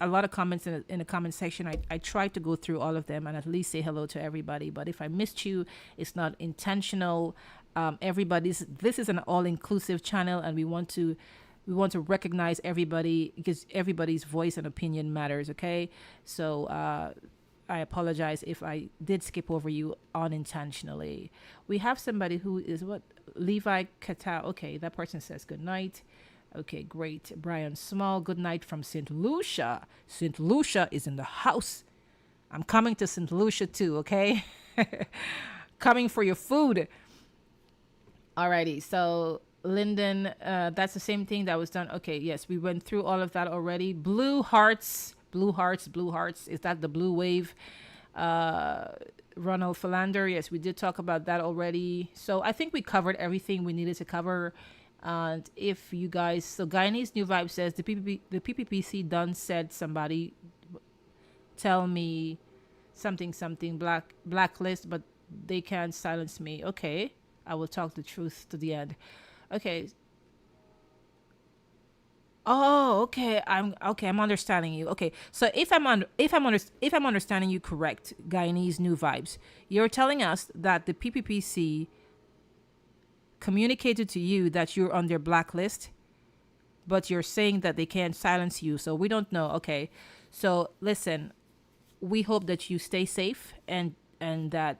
a lot of comments in the comment section. I tried to go through all of them and at least say hello to everybody. But if I missed you, it's not intentional. This is an all-inclusive channel, and we want to recognize everybody because everybody's voice and opinion matters. Okay, so I apologize if I did skip over you unintentionally. We have somebody who is Levi Kata. Okay, that person says good night. Okay, great. Brian Small, good night from St. Lucia. St. Lucia is in the house. I'm coming to St. Lucia too, okay? Coming for your food. Alrighty, so Lyndon, that's the same thing that was done. Okay, yes, we went through all of that already. Blue hearts. Is that the blue wave? Ronald Philander, yes, we did talk about that already. So I think we covered everything we needed to cover. And if you guys, so Guyanese New Vibe says the PPPC done said somebody tell me something blacklist, but they can't silence me. Okay, I will talk the truth to the end. Okay. Oh, okay. I'm understanding you. Okay, so if I'm understanding you correct, Guyanese New Vibes, you're telling us that the PPPC communicated to you that you're on their blacklist, but you're saying that they can't silence you. So we don't know. Okay, so listen, we hope that you stay safe and that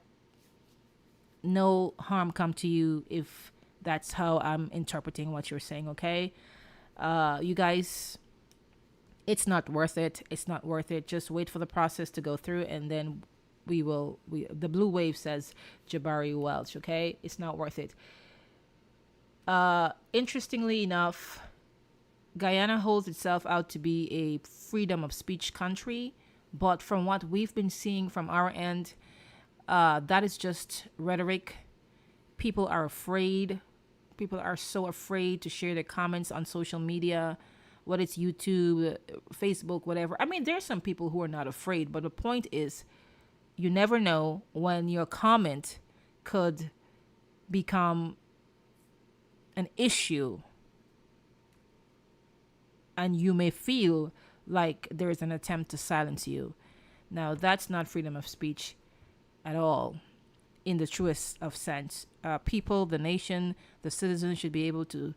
no harm come to you, if that's how I'm interpreting what you're saying. Okay, you guys, it's not worth it. Just wait for the process to go through, and then we the blue wave says Jabari Welch. Okay, it's not worth it. Interestingly enough, Guyana holds itself out to be a freedom of speech country, but from what we've been seeing from our end, that is just rhetoric. People are afraid. People are so afraid to share their comments on social media, whether it's YouTube, Facebook, whatever. I mean, there are some people who are not afraid, but the point is, you never know when your comment could become an issue, and you may feel like there is an attempt to silence you. Now, that's not freedom of speech at all, in the truest of sense. People, the nation, the citizens should be able to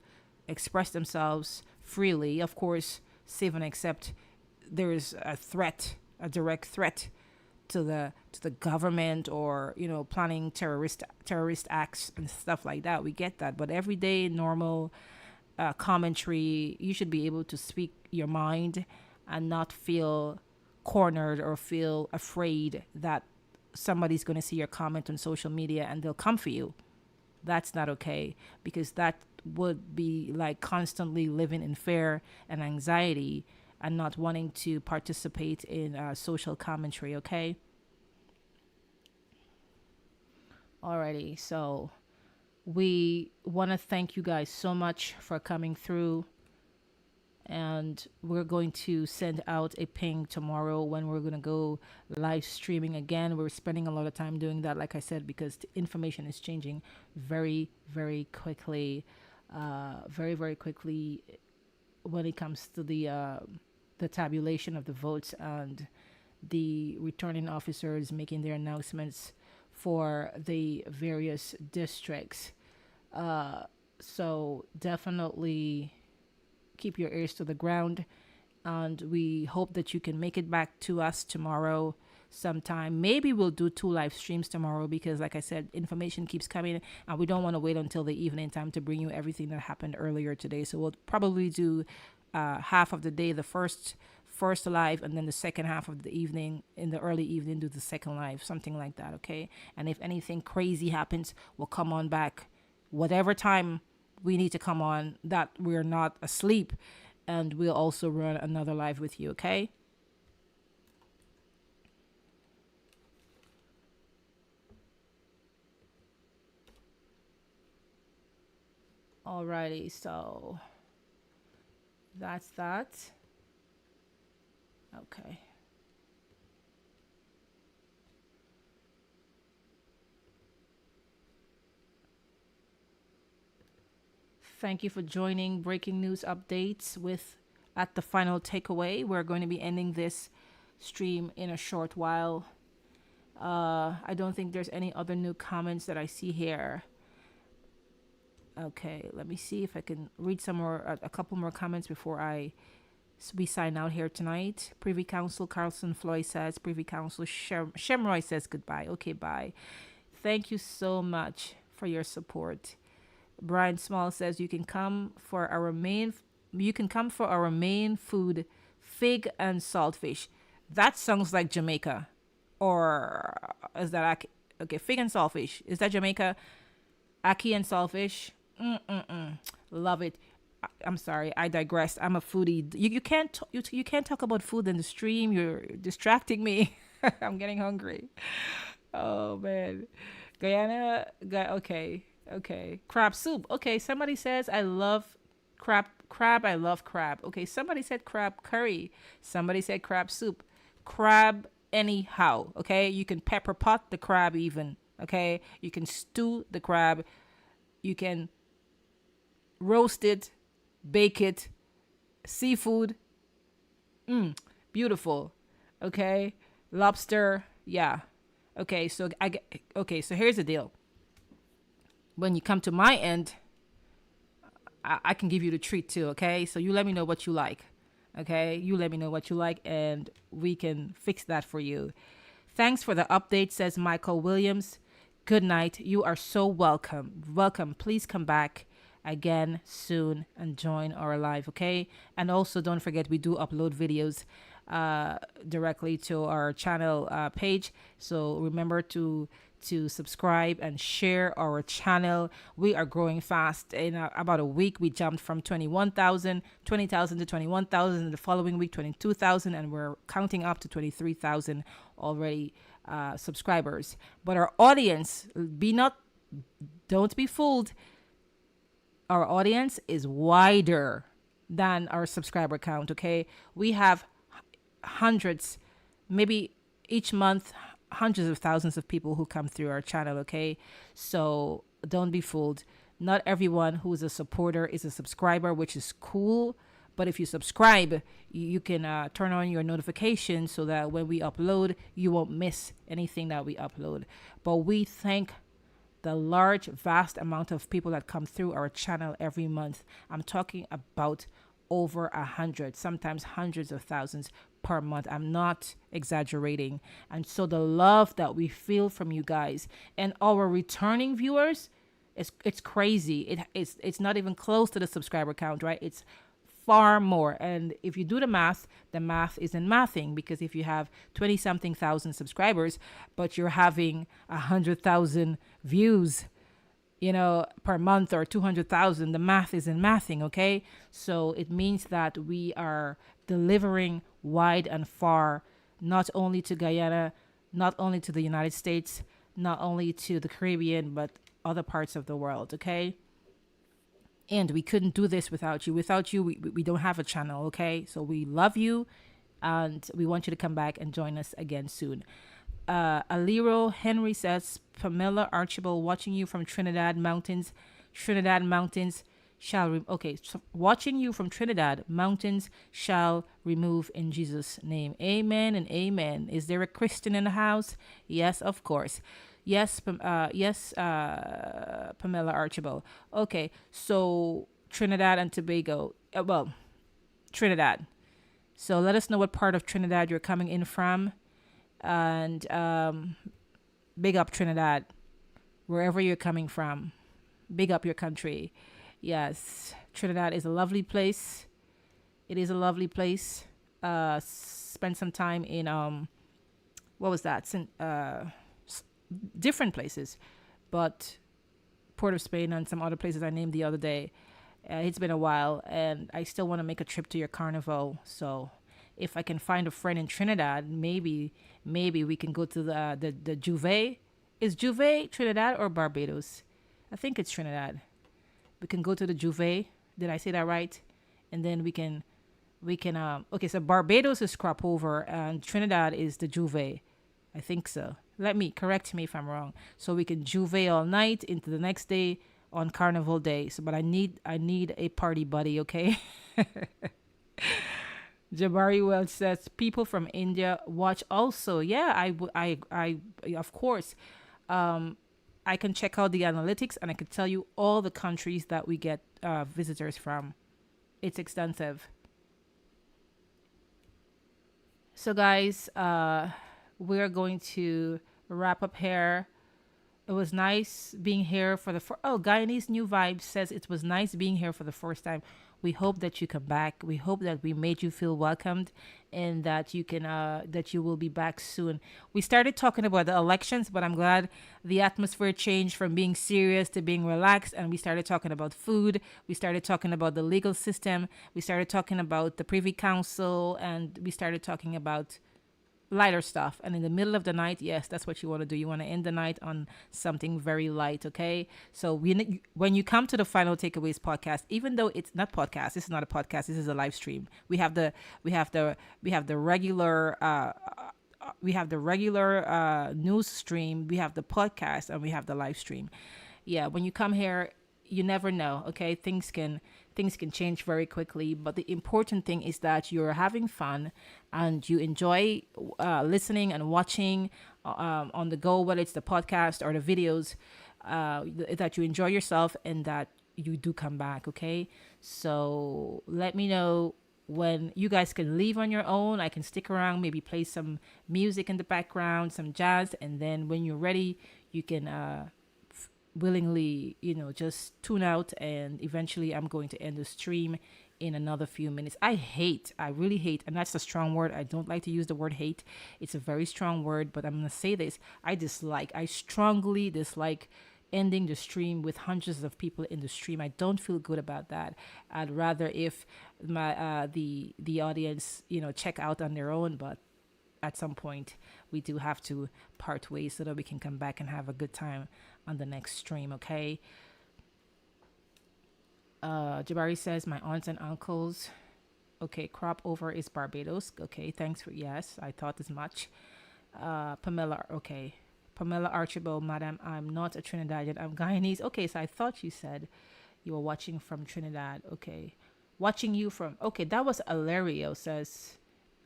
express themselves freely. Of course, save and except there is a direct threat to the government, or planning terrorist acts and stuff like that. We get that, but everyday normal commentary, you should be able to speak your mind and not feel cornered or feel afraid that somebody's going to see your comment on social media and they'll come for you. That's not okay, because that would be like constantly living in fear and anxiety and not wanting to participate in social commentary. Okay. Alrighty, so we want to thank you guys so much for coming through, and we're going to send out a ping tomorrow when we're going to go live streaming again. We're spending a lot of time doing that, like I said, because the information is changing very, very quickly. very, very quickly when it comes to the tabulation of the votes and the returning officers making their announcements for the various districts. So definitely keep your ears to the ground, and we hope that you can make it back to us tomorrow sometime. Maybe we'll do 2 live streams tomorrow because, like I said, information keeps coming and we don't want to wait until the evening time to bring you everything that happened earlier today. So we'll probably do half of the day, the first live, and then the second half of the evening, in the early evening, do the second live, something like that. Okay. And if anything crazy happens, we'll come on back whatever time we need to come on, that we're not asleep, and we'll also run another live with you. Okay. Alrighty, so that's that. Okay. Thank you for joining Breaking News Updates with At the Final Takeaway. We're going to be ending this stream in a short while. I don't think there's any other new comments that I see here. Okay, let me see if I can read some more, a couple more comments before we sign out here tonight. Privy Council Carlson Floyd says, Privy Council Shemroy says goodbye. Okay, bye. Thank you so much for your support. Brian Small says you can come for our main food, fig and saltfish. That sounds like Jamaica, or is that okay? Fig and saltfish, is that Jamaica? Ackee and saltfish. Love it. I'm sorry, I digress. I'm a foodie. You can't talk about food in the stream. You're distracting me. I'm getting hungry. Oh man, Guyana. Okay. Crab soup. Okay, somebody says I love crab. I love crab. Okay, somebody said crab curry. Somebody said crab soup. Crab anyhow. Okay, you can pepper pot the crab even. Okay, you can stew the crab. You can roast it, bake it, seafood. Beautiful. Okay, lobster. Yeah. Okay, so so here's the deal. When you come to my end, I can give you the treat too. Okay, so you let me know what you like. Okay, you let me know what you like, and we can fix that for you. Thanks for the update, says Michael Williams. Good night. You are so welcome. Welcome. Please come back again soon and join our live, okay? And also don't forget, we do upload videos directly to our channel page. So remember to subscribe and share our channel. We are growing fast. In about a week, we jumped from 20,000 to 21,000. In the following week, 22,000, and we're counting up to 23,000 already subscribers. But our audience, don't be fooled. Our audience is wider than our subscriber count, okay? We have hundreds, maybe each month, hundreds of thousands of people who come through our channel, okay? So don't be fooled. Not everyone who is a supporter is a subscriber, which is cool. But if you subscribe, you can turn on your notifications so that when we upload, you won't miss anything that we upload. But we thank the large, vast amount of people that come through our channel every month. I'm talking about over 100, sometimes hundreds of thousands per month. I'm not exaggerating. And so the love that we feel from you guys and our returning viewers, it's crazy. It's not even close to the subscriber count, right? It's far more. And if you do the math isn't mathing, because if you have 20-something thousand subscribers, but you're having 100,000 views, per month, or 200,000, the math isn't mathing, okay? So it means that we are delivering wide and far, not only to Guyana, not only to the United States, not only to the Caribbean, but other parts of the world, okay? And we couldn't do this without you. Without you, we don't have a channel, okay? So we love you, and we want you to come back and join us again soon. Aliro Henry says, Pamela Archibald, watching you from Trinidad Mountains. okay, so watching you from Trinidad, mountains shall remove in Jesus' name. Amen and amen. Is there a Christian in the house? Yes, of course. Yes, Pamela Archibald. Okay, so Trinidad and Tobago. Well, Trinidad. So let us know what part of Trinidad you're coming in from, and big up Trinidad, wherever you're coming from. Big up your country. Yes, Trinidad is a lovely place. It is a lovely place. Spend some time in what was that? Different places, but Port of Spain and some other places I named the other day. It's been a while, and I still want to make a trip to your carnival. So, if I can find a friend in Trinidad, maybe we can go to the Juve. Is Juve Trinidad or Barbados? I think it's Trinidad. We can go to the Juve. Did I say that right? And then we can okay, so Barbados is crop over and Trinidad is the Juve. I think so. Correct me if I'm wrong. So we can Juve all night into the next day on Carnival Day. So, but I need a party buddy, okay? Jabari Welch says people from India watch also. Yeah, I of course. I can check out the analytics and I can tell you all the countries that we get visitors from. It's extensive. So, guys, we're going to wrap up here. It was nice being here for the Guyanese New Vibe says it was nice being here for the first time. We hope that you come back. We hope that we made you feel welcomed and that you can that you will be back soon. We started talking about the elections, but I'm glad the atmosphere changed from being serious to being relaxed, and we started talking about food. We started talking about the legal system. We started talking about the Privy Council, and we started talking about lighter stuff. And in the middle of the night, yes, that's what you want to do. You want to end the night on something very light, okay? So when you come to the Final Takeaways podcast, even though it's not podcast, this is not a podcast, this is a live stream. We have the regular news stream, we have the podcast, and we have the live stream. Yeah, when you come here, you never know, okay? Things can change very quickly, but the important thing is that you're having fun and you enjoy listening and watching on the go, whether it's the podcast or the videos, that you enjoy yourself and that you do come back, okay? So let me know when you guys can leave on your own. I can stick around, maybe play some music in the background, some jazz, and then when you're ready, you can willingly, just tune out, and eventually I'm going to end the stream in another few minutes. I really hate, and that's a strong word. I don't like to use the word hate. It's a very strong word, but I'm going to say this. I strongly dislike ending the stream with hundreds of people in the stream. I don't feel good about that. I'd rather if my the audience, check out on their own, but at some point we do have to part ways so that we can come back and have a good time on the next stream, okay? Jabari says my aunts and uncles. Okay, crop over is Barbados. Okay, thanks for yes, I thought as much. Pamela Archibald, madam, I'm not a Trinidadian, I'm Guyanese. Okay, so I thought you said you were watching from Trinidad. Okay, watching you from, okay, that was Alario says.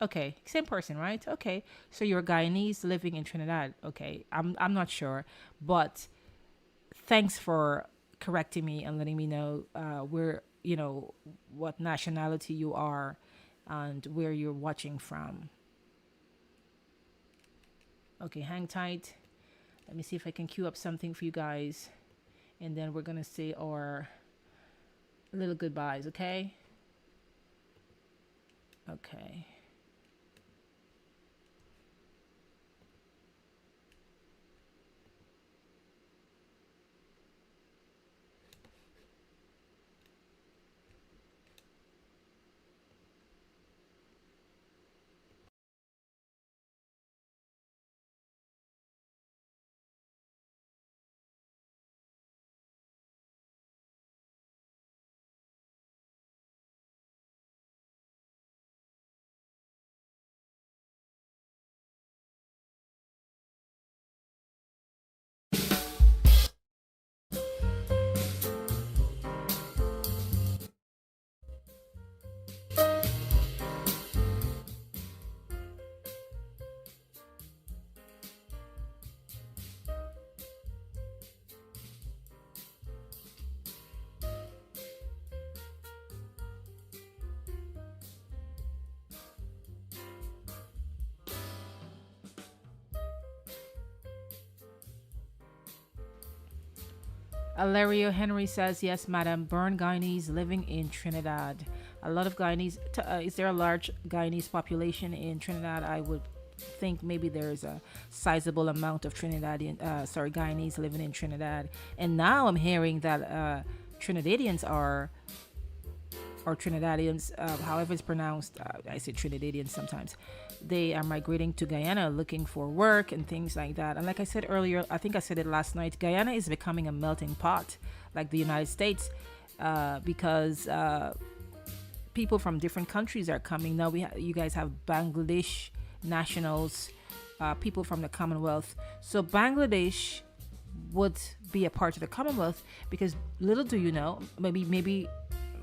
Okay, same person, right? Okay, so you're Guyanese living in Trinidad. Okay, I'm not sure, but thanks for correcting me and letting me know what nationality you are and where you're watching from. Okay, hang tight. Let me see if I can queue up something for you guys, and then we're gonna say our little goodbyes. Okay. Alario Henry says, yes, madam, burn Guyanese living in Trinidad. A lot of Guyanese. Is there a large Guyanese population in Trinidad? I would think maybe there's a sizable amount of Guyanese living in Trinidad. And now I'm hearing that Trinidadians or Trinidadians, however it's pronounced, I say Trinidadians sometimes, they are migrating to Guyana looking for work and things like that. And like I said earlier, I think I said it last night, Guyana is becoming a melting pot like the United States because people from different countries are coming. Now you guys have Bangladesh nationals, people from the Commonwealth. So Bangladesh would be a part of the Commonwealth because little do you know, maybe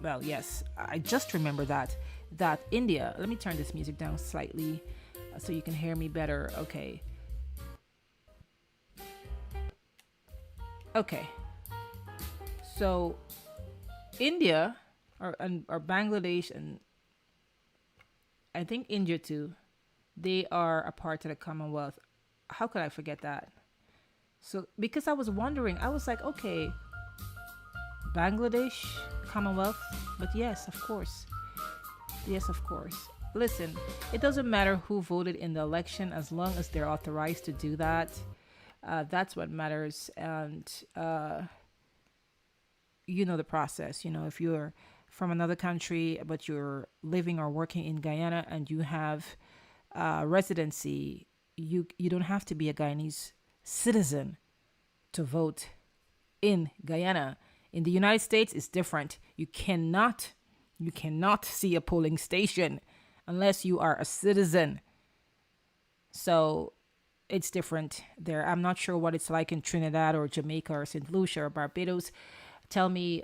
well, yes, I just remember that India, let me turn this music down slightly so you can hear me better. Okay. So India or Bangladesh, and I think India too, they are a part of the Commonwealth. How could I forget that? So because I was wondering, I was like, okay, Bangladesh, Commonwealth, but yes, of course. Listen, it doesn't matter who voted in the election as long as they're authorized to do that. That's what matters. And you know the process. You know, if you're from another country but you're living or working in Guyana and you have residency, you don't have to be a Guyanese citizen to vote in Guyana. In the United States, it's different. You cannot see a polling station unless you are a citizen. So it's different there. I'm not sure what it's like in Trinidad or Jamaica or St. Lucia or Barbados. Tell me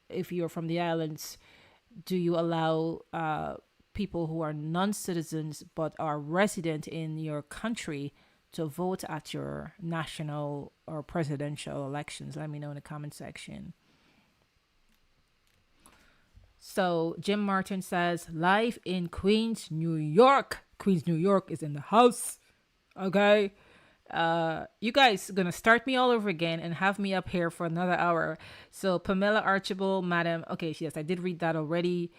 if you're from the islands, do you allow people who are non-citizens but are resident in your country to vote at your national or presidential elections? Let me know in the comment section. So Jim Martin says, live in Queens, New York. Queens, New York is in the house. Okay. You guys are going to start me all over again and have me up here for another hour. So Pamela Archibald, madam. Okay, yes, I did read that already.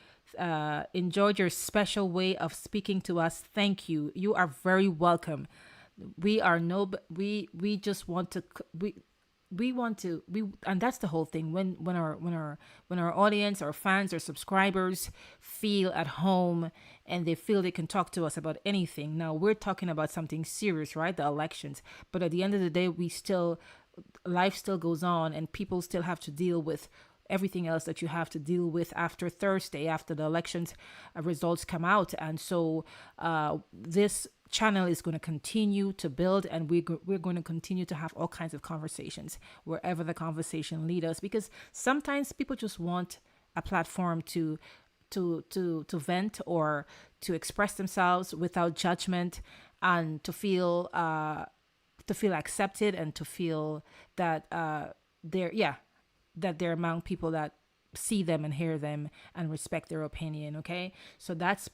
Enjoyed your special way of speaking to us. Thank you. You are very welcome. We just want to and that's the whole thing. When our audience, our fans, our subscribers feel at home and they feel they can talk to us about anything. Now we're talking about something serious, right? The elections. But at the end of the day, life still goes on and people still have to deal with everything else that you have to deal with after Thursday, after the elections results come out. And so this channel is going to continue to build, and we're going to continue to have all kinds of conversations wherever the conversation lead us, because sometimes people just want a platform to vent or to express themselves without judgment, and to feel accepted, and to feel that they're among people that see them and hear them and respect their opinion. Okay, so that's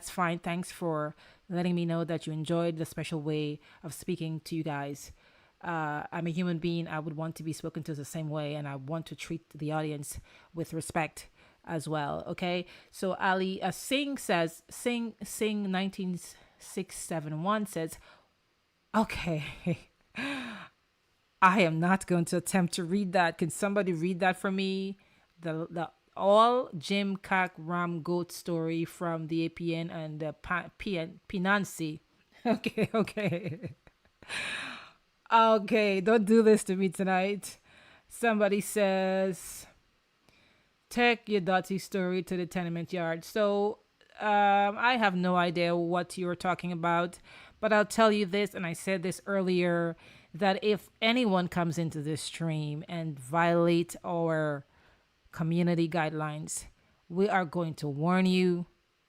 fine. Thanks for letting me know that you enjoyed the special way of speaking to you guys. I'm a human being. I would want to be spoken to the same way, and I want to treat the audience with respect as well. Okay, so Ali Singh says, Singh 19671 says, okay, I am not going to attempt to read that. Can somebody read that for me? The all Jim Kak Ram Goat story from the APN and the Pinansi. Okay. Okay, don't do this to me tonight. Somebody says, take your dirty story to the tenement yard. So I have no idea what you're talking about, but I'll tell you this, and I said this earlier, that if anyone comes into this stream and violate our community guidelines, we are going to warn you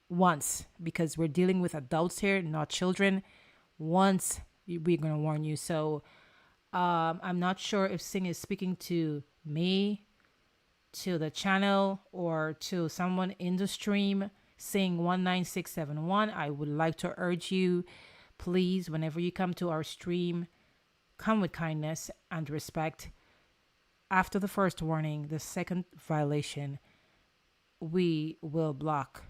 once, because we're dealing with adults here, not children. Once, we're going to warn you. So I'm not sure if Singh is speaking to me, to the channel, or to someone in the stream. Singh 19671, I would like to urge you, please, whenever you come to our stream, come with kindness and respect. after the first warning, the second violation, we will block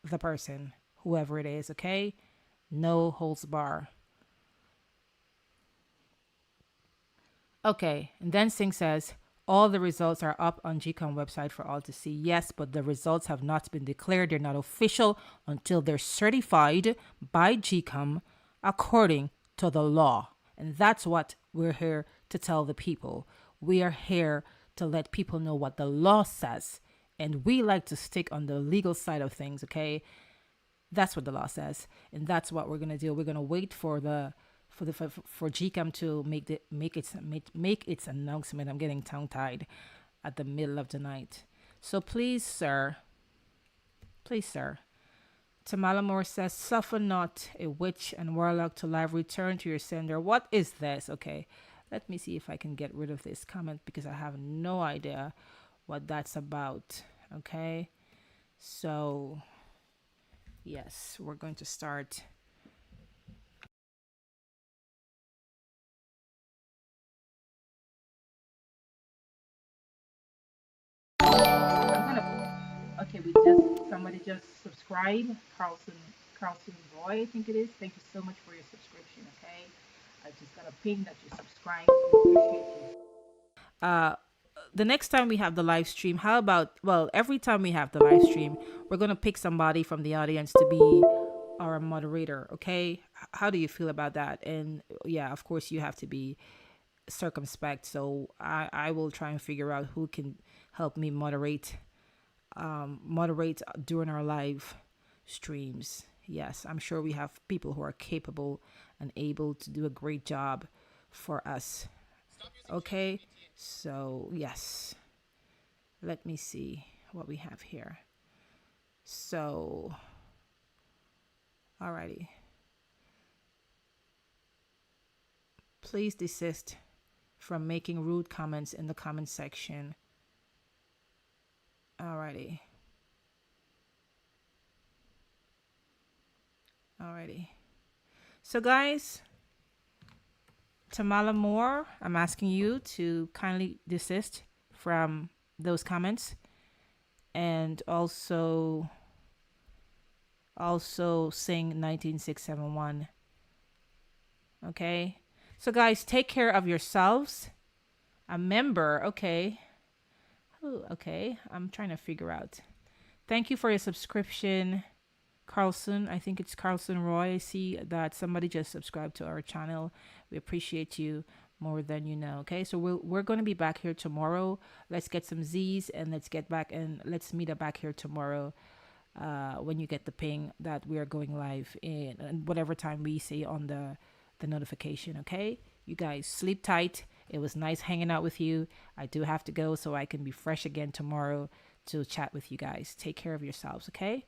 the person, whoever it is, okay? No holds bar. Okay, and then Singh says, all the results are up on GECOM website for all to see. Yes, but the results have not been declared. They're not official until they're certified by GECOM according to the law. And that's what we're here to tell the people. We are here to let people know what the law says. And we like to stick on the legal side of things, okay? That's what the law says. And that's what we're going to do. We're going to wait for GECOM to make its announcement. I'm getting tongue-tied at the middle of the night. So please, sir, Tamala Moore says, suffer not a witch and warlock to live, return to your sender. What is this? Okay, let me see if I can get rid of this comment because I have no idea what that's about. Okay, so yes, we're going to start. Somebody just subscribe. Carlson Roy, I think it is. Thank you so much for your subscription, okay? I just got a ping that you subscribe. We appreciate you. The next time we have the live stream, how about, well, every time we have the live stream, we're going to pick somebody from the audience to be our moderator, okay? How do you feel about that? And yeah, of course, you have to be circumspect. So I will try and figure out who can help me moderate during our live streams. Yes, I'm sure we have people who are capable and able to do a great job for us. Okay, so yes, let me see what we have here. So, alrighty. Please desist from making rude comments in the comment section. Alrighty. So guys, Tamala Moore, I'm asking you to kindly desist from those comments, and also sing 19671. Okay? So guys, take care of yourselves. A member, okay. Ooh, okay, I'm trying to figure out. Thank you for your subscription, Carlson. I think it's Carlson Roy. I see that somebody just subscribed to our channel. We appreciate you more than you know. Okay, so we're going to be back here tomorrow. Let's get some Z's and let's meet up back here tomorrow. When you get the ping that we are going live in whatever time we see on the notification. Okay, you guys sleep tight. It was nice hanging out with you. I do have to go so I can be fresh again tomorrow to chat with you guys. Take care of yourselves, okay?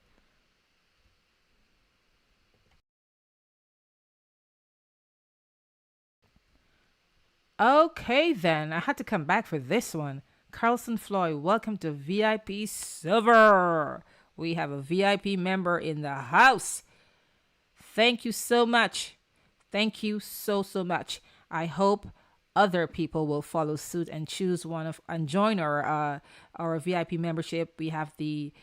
Okay, then. I had to come back for this one. Carlson Floyd, welcome to VIP Silver. We have a VIP member in the house. Thank you so much. Thank you so much. I hope other people will follow suit and choose and join our VIP membership. We have the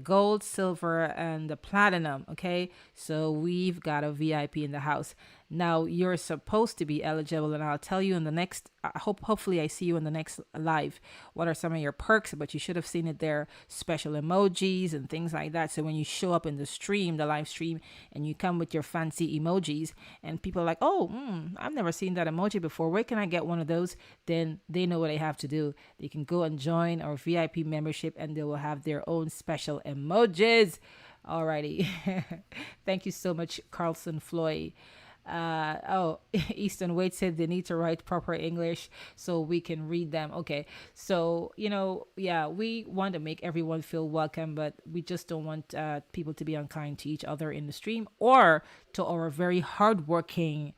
gold, silver, and the platinum. Okay, so we've got a VIP in the house. Now you're supposed to be eligible, and I'll tell you in the next. Hopefully, I see you in the next live. What are some of your perks? But you should have seen it there. Special emojis and things like that. So when you show up in the stream, the live stream, and you come with your fancy emojis, and people are like, "Oh, I've never seen that emoji before. Where can I get one of those?" Then they know what they have to do. They can go and join our VIP membership, and they will have their own special emojis. Alrighty. Thank you so much, Carlson Floyd. Easton Wade said they need to write proper English so we can read them. Okay, so we want to make everyone feel welcome, but we just don't want people to be unkind to each other in the stream or to our very hardworking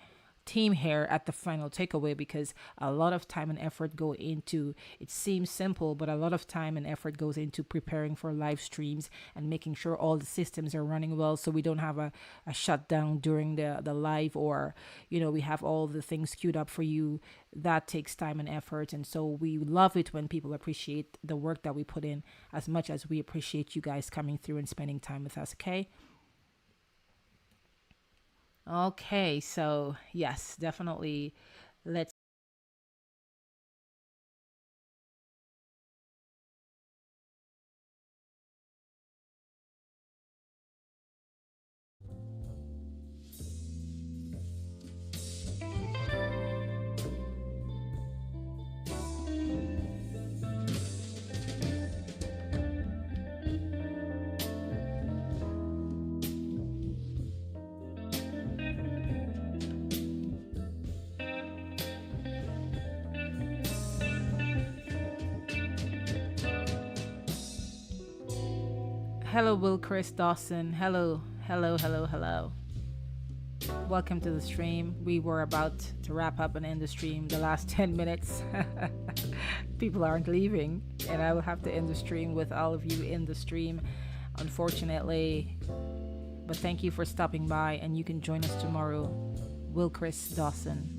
team here at the final takeaway, because a lot of time and effort go into, it seems simple, but a lot of time and effort goes into preparing for live streams and making sure all the systems are running well, so we don't have a shutdown during the live, or we have all the things queued up for you. That takes time and effort, and so we love it when people appreciate the work that we put in as much as we appreciate you guys coming through and spending time with us. Okay, so yes, definitely let's hello, Will Chris Dawson. Hello. Welcome to the stream. We were about to wrap up and end the stream the last 10 minutes. People aren't leaving, and I will have to end the stream with all of you in the stream, unfortunately. But thank you for stopping by, and you can join us tomorrow. Will Chris Dawson.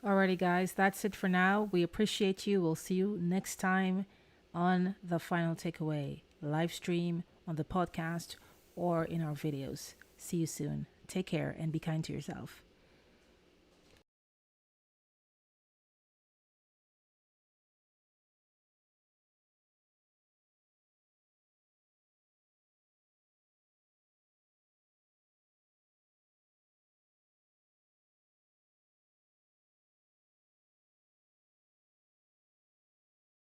Alrighty, guys, that's it for now. We appreciate you. We'll see you next time on The Final Takeaway, live stream, on the podcast, or in our videos. See you soon. Take care and be kind to yourself.